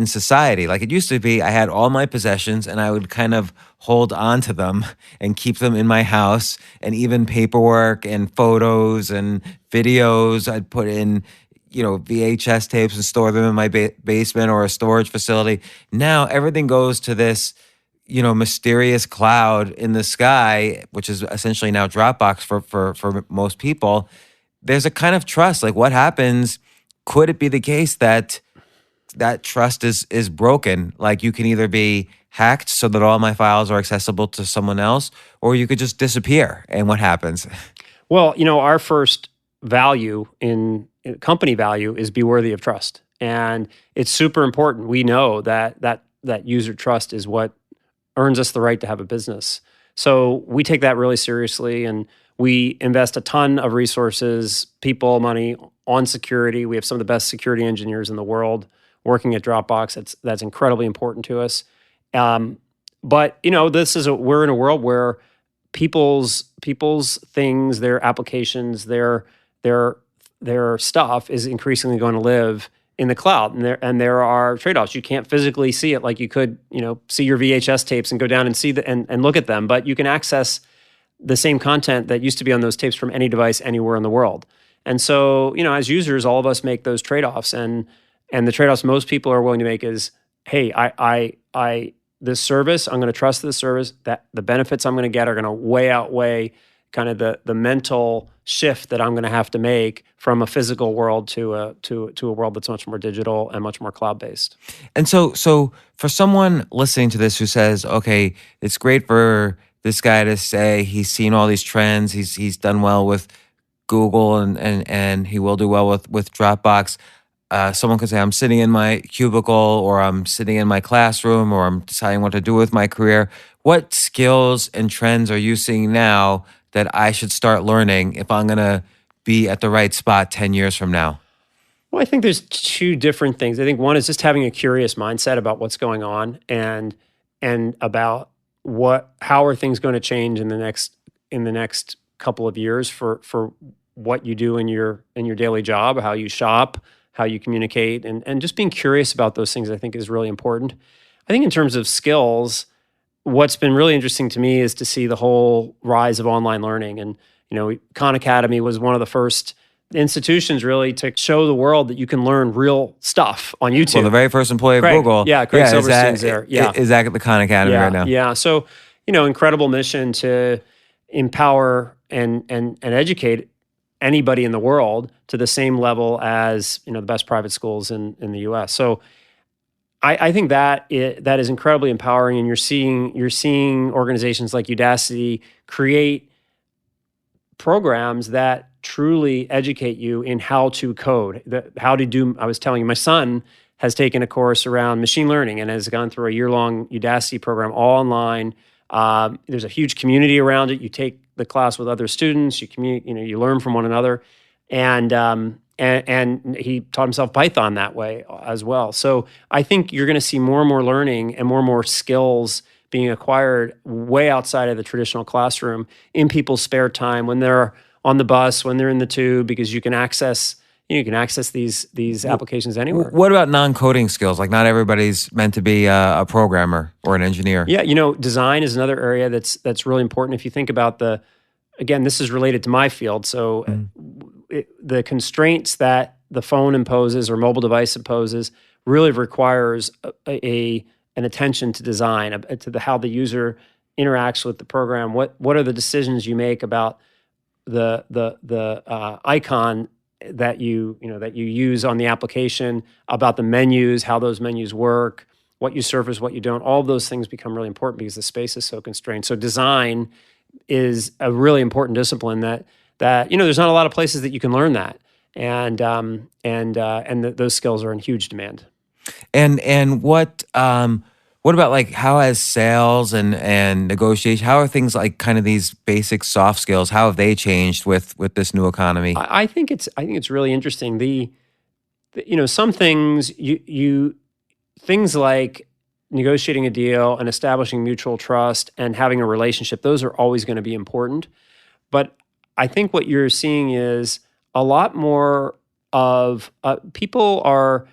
society. Like it used to be, I had all my possessions and I would kind of hold on to them and keep them in my house, and even paperwork and photos and videos I'd put in, VHS tapes and store them in my basement or a storage facility. Now everything goes to this, mysterious cloud in the sky, which is essentially now Dropbox for most people. There's a kind of trust. Like what happens? Could it be the case that trust is broken? Like you can either be hacked so that all my files are accessible to someone else, or you could just disappear. And what happens?
Well, our first value in company value is be worthy of trust. And it's super important. We know that user trust is what earns us the right to have a business. So we take that really seriously, and we invest a ton of resources, people, money on security. We have some of the best security engineers in the world working at Dropbox. That's incredibly important to us. But we're in a world where people's things, their applications, their stuff is increasingly going to live in the cloud, and there are trade-offs. You can't physically see it like you could, see your VHS tapes and go down and see and look at them, but you can access the same content that used to be on those tapes from any device anywhere in the world. And so, as users, all of us make those trade-offs, and the trade-offs most people are willing to make is, hey, this service, I'm going to trust this service, that the benefits I'm going to get are going to outweigh kind of the mental shift that I'm going to have to make from a physical world to a world that's much more digital and much more cloud-based.
And so for someone listening to this who says, okay, it's great for this guy to say he's seen all these trends, he's done well with Google and he will do well with Dropbox. Someone could say, I'm sitting in my cubicle, or I'm sitting in my classroom, or I'm deciding what to do with my career. What skills and trends are you seeing now that I should start learning if I'm going to be at the right spot 10 years from now?
Well, I think there's two different things. I think one is just having a curious mindset about what's going on and about how are things going to change in the next couple of years for what you do in your daily job, how you shop, how you communicate, and just being curious about those things, I think, is really important. I think in terms of skills, what's been really interesting to me is to see the whole rise of online learning. And, Khan Academy was one of the first institutions really to show the world that you can learn real stuff on YouTube.
Well, the very first employee of Google.
Yeah, Craig Silverstein's there. Yeah.
Is that at the Khan Academy right now?
Yeah. So, incredible mission to empower and educate anybody in the world to the same level as, the best private schools in the US. So I think that is incredibly empowering, and you're seeing organizations like Udacity create programs that truly educate you in how to code, I was telling you, my son has taken a course around machine learning and has gone through a year-long Udacity program all online. There's a huge community around it. You take the class with other students, you learn from one another. And he taught himself Python that way as well. So I think you're going to see more and more learning and more skills being acquired way outside of the traditional classroom in people's spare time, when they're on the bus, when they're in the tube, because you can access these applications anywhere.
What about non-coding skills? Like, not everybody's meant to be a programmer or an engineer.
Yeah, design is another area that's really important. If you think about again, this is related to my field. So the constraints that the phone imposes or mobile device imposes really requires an attention to design, to how the user interacts with the program. What are the decisions you make about the icon that you use on the application, about the menus, how those menus work, what you surface, what you don't. All of those things become really important because the space is so constrained. So design is a really important discipline that there's not a lot of places that you can learn that, and those skills are in huge demand.
And what about, like, how has sales and negotiation, how are things like kind of these basic soft skills, how have they changed with this new economy?
I think it's really interesting. Some things things like negotiating a deal and establishing mutual trust and having a relationship, those are always going to be important. But I think what you're seeing is a lot more of people are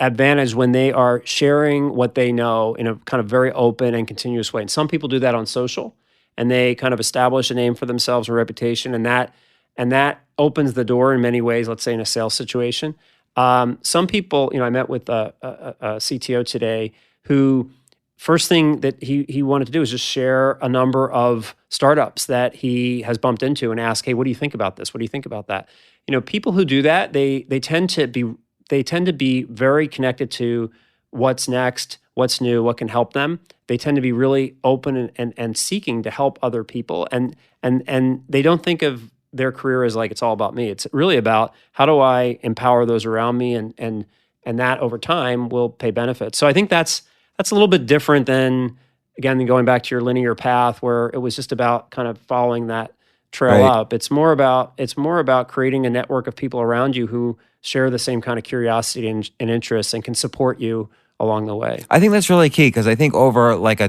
advantaged when they are sharing what they know in a kind of very open and continuous way. And some people do that on social, and they kind of establish a name for themselves, a reputation, and that opens the door in many ways, let's say in a sales situation. Some people, I met with a CTO today who first thing that he wanted to do is just share a number of startups that he has bumped into and ask, hey, what do you think about this? What do you think about that? People who do that, they tend to be very connected to what's next, what's new, what can help them. They tend to be really open and seeking to help other people. And they don't think of their career as like, it's all about me. It's really about, how do I empower those around me? And that over time will pay benefits. So I think that's a little bit different than going back to your linear path where it was just about kind of following that trail up. It's more about creating a network of people around you who share the same kind of curiosity and interests and can support you along the way.
I think that's really key, because I think over like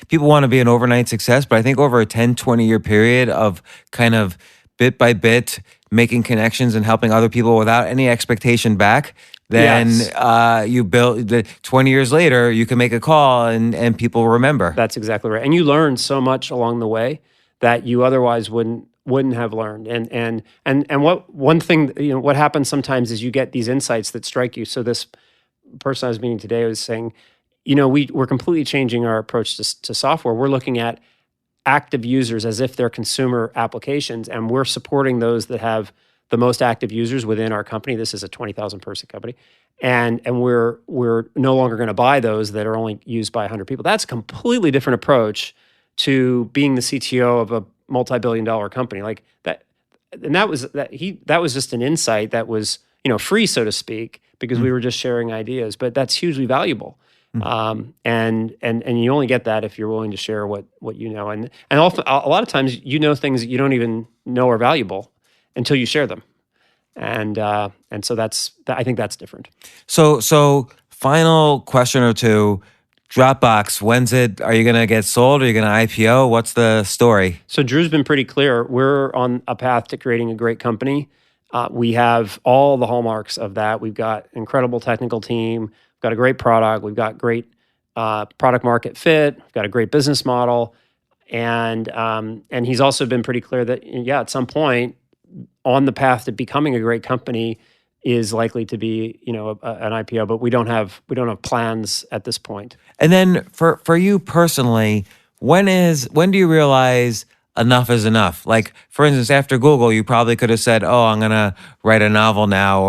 people want to be an overnight success, but I think over a 10, 20-year period of kind of bit by bit making connections and helping other people without any expectation back, then you build 20 years later, you can make a call and people remember.
That's exactly right. And you learn so much along the way that you otherwise wouldn't have learned. And what happens sometimes is you get these insights that strike you. So this person I was meeting today was saying, we're completely changing our approach to software. We're looking at active users as if they're consumer applications, and we're supporting those that have the most active users within our company. This is a 20,000 person company. And we're no longer going to buy those that are only used by 100 people. That's a completely different approach to being the CTO of a multi-billion-dollar company like that. And that was just an insight that was, free, so to speak, because we were just sharing ideas, but that's hugely valuable. And you only get that if you're willing to share what you know. And often, a lot of times things that you don't even know are valuable until you share them. And so I think that's different.
So final question or two. DropBox, are you going to get sold? Are you going to IPO? What's the story?
So Drew's been pretty clear. We're on a path to creating a great company. We have all the hallmarks of that. We've got an incredible technical team. We've got a great product. We've got great product market fit. We've got a great business model. And he's also been pretty clear that, at some point on the path to becoming a great company is likely to be, an IPO, but we don't have plans at this point.
And then for you personally, when do you realize enough is enough? Like, for instance, after Google, you probably could have said, "Oh, I'm going to write a novel now,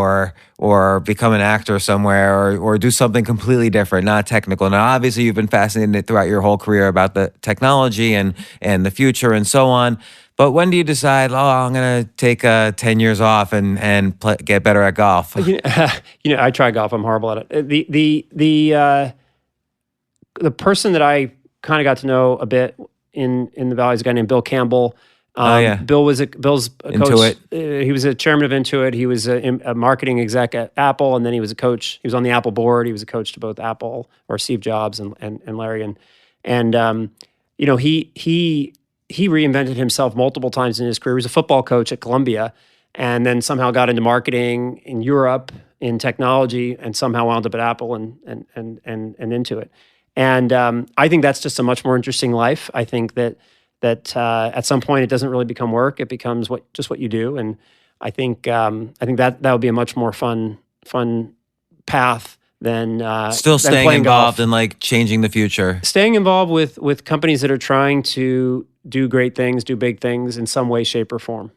or become an actor somewhere, or do something completely different, not technical." Now, obviously, you've been fascinated throughout your whole career about the technology and the future and so on. But when do you decide, I'm going to take 10 years off and get better at golf?
I try golf. I'm horrible at it. The person that I kind of got to know a bit in the Valley is a guy named Bill Campbell. Bill's a coach.
Intuit.
He was a chairman of Intuit. He was a marketing exec at Apple, and then he was a coach. He was on the Apple board. He was a coach to both Apple or Steve Jobs and Larry. He reinvented himself multiple times in his career. He was a football coach at Columbia, and then somehow got into marketing in Europe, in technology, and somehow wound up at Apple and Intuit. And I think that's just a much more interesting life. I think that at some point it doesn't really become work; it becomes what you do. And I think that would be a much more fun path than
still
than
staying
playing
involved
golf.
in changing the future.
Staying involved with companies that are trying to do great things, do big things in some way, shape, or form.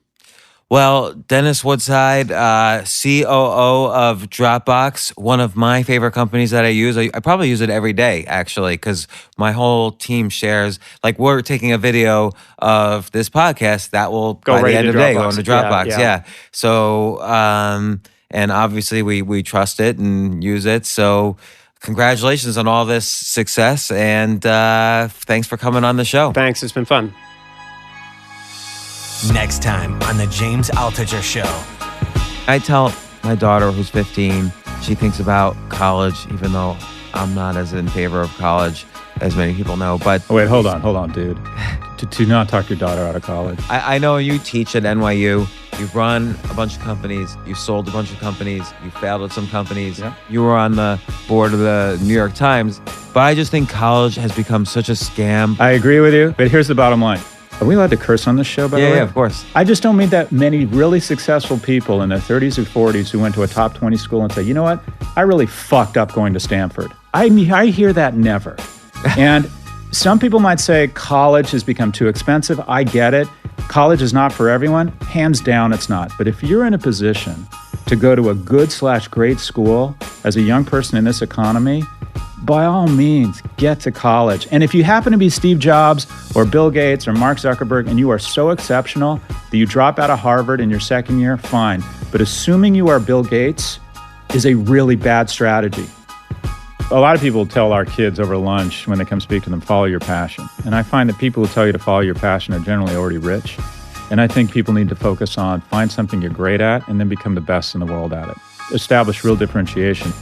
Well, Dennis Woodside, COO of DropBox, one of my favorite companies that I use. I probably use it every day, actually, because my whole team shares. Like, we're taking a video of this podcast that will, by the end of the day, go into DropBox. Yeah. So, and obviously we trust it and use it. So congratulations on all this success, and thanks for coming on the show.
Thanks. It's been fun.
Next time on the James Altucher Show.
I tell my daughter, who's 15, she thinks about college, even though I'm not as in favor of college as many people know. But
wait, hold on, dude. Do not talk your daughter out of college.
I know you teach at NYU. You've run a bunch of companies. You've sold a bunch of companies. You failed at some companies.
Yeah.
You were on the board of the New York Times. But I just think college has become such a scam.
I agree with you, but here's the bottom line. Are we allowed to curse on this show, by the way?
Yeah, of course.
I just don't meet that many really successful people in their 30s or 40s who went to a top 20 school and say, you know what? I really fucked up going to Stanford. I hear that never. And some people might say college has become too expensive. I get it. College is not for everyone. Hands down, it's not. But if you're in a position to go to a good/great school as a young person in this economy, by all means, get to college. And if you happen to be Steve Jobs or Bill Gates or Mark Zuckerberg and you are so exceptional that you drop out of Harvard in your second year, fine. But assuming you are Bill Gates is a really bad strategy. A lot of people tell our kids over lunch when they come speak to them, follow your passion. And I find that people who tell you to follow your passion are generally already rich. And I think people need to focus on find something you're great at and then become the best in the world at it. Establish real differentiation.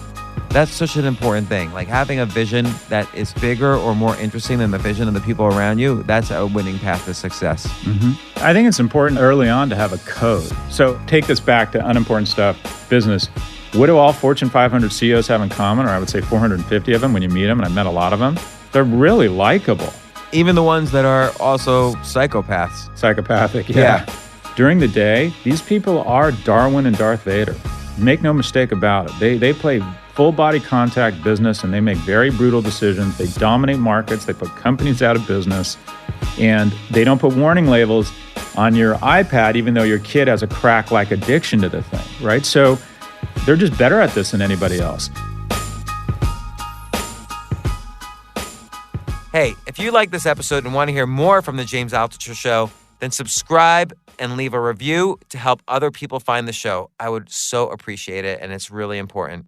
That's such an important thing. Like having a vision that is bigger or more interesting than the vision of the people around you, that's a winning path to success.
Mm-hmm. I think it's important early on to have a code. So take this back to unimportant stuff, business. What do all Fortune 500 CEOs have in common? Or I would say 450 of them when you meet them, and I've met a lot of them. They're really likable.
Even the ones that are also psychopaths.
Psychopathic, yeah. During the day, these people are Darwin and Darth Vader. Make no mistake about it. They play full body contact business and they make very brutal decisions. They dominate markets. They put companies out of business. And they don't put warning labels on your iPad, even though your kid has a crack-like addiction to the thing, right? So they're just better at this than anybody else.
Hey, if you like this episode and want to hear more from The James Altucher Show, then subscribe and leave a review to help other people find the show. I would so appreciate it, and it's really important.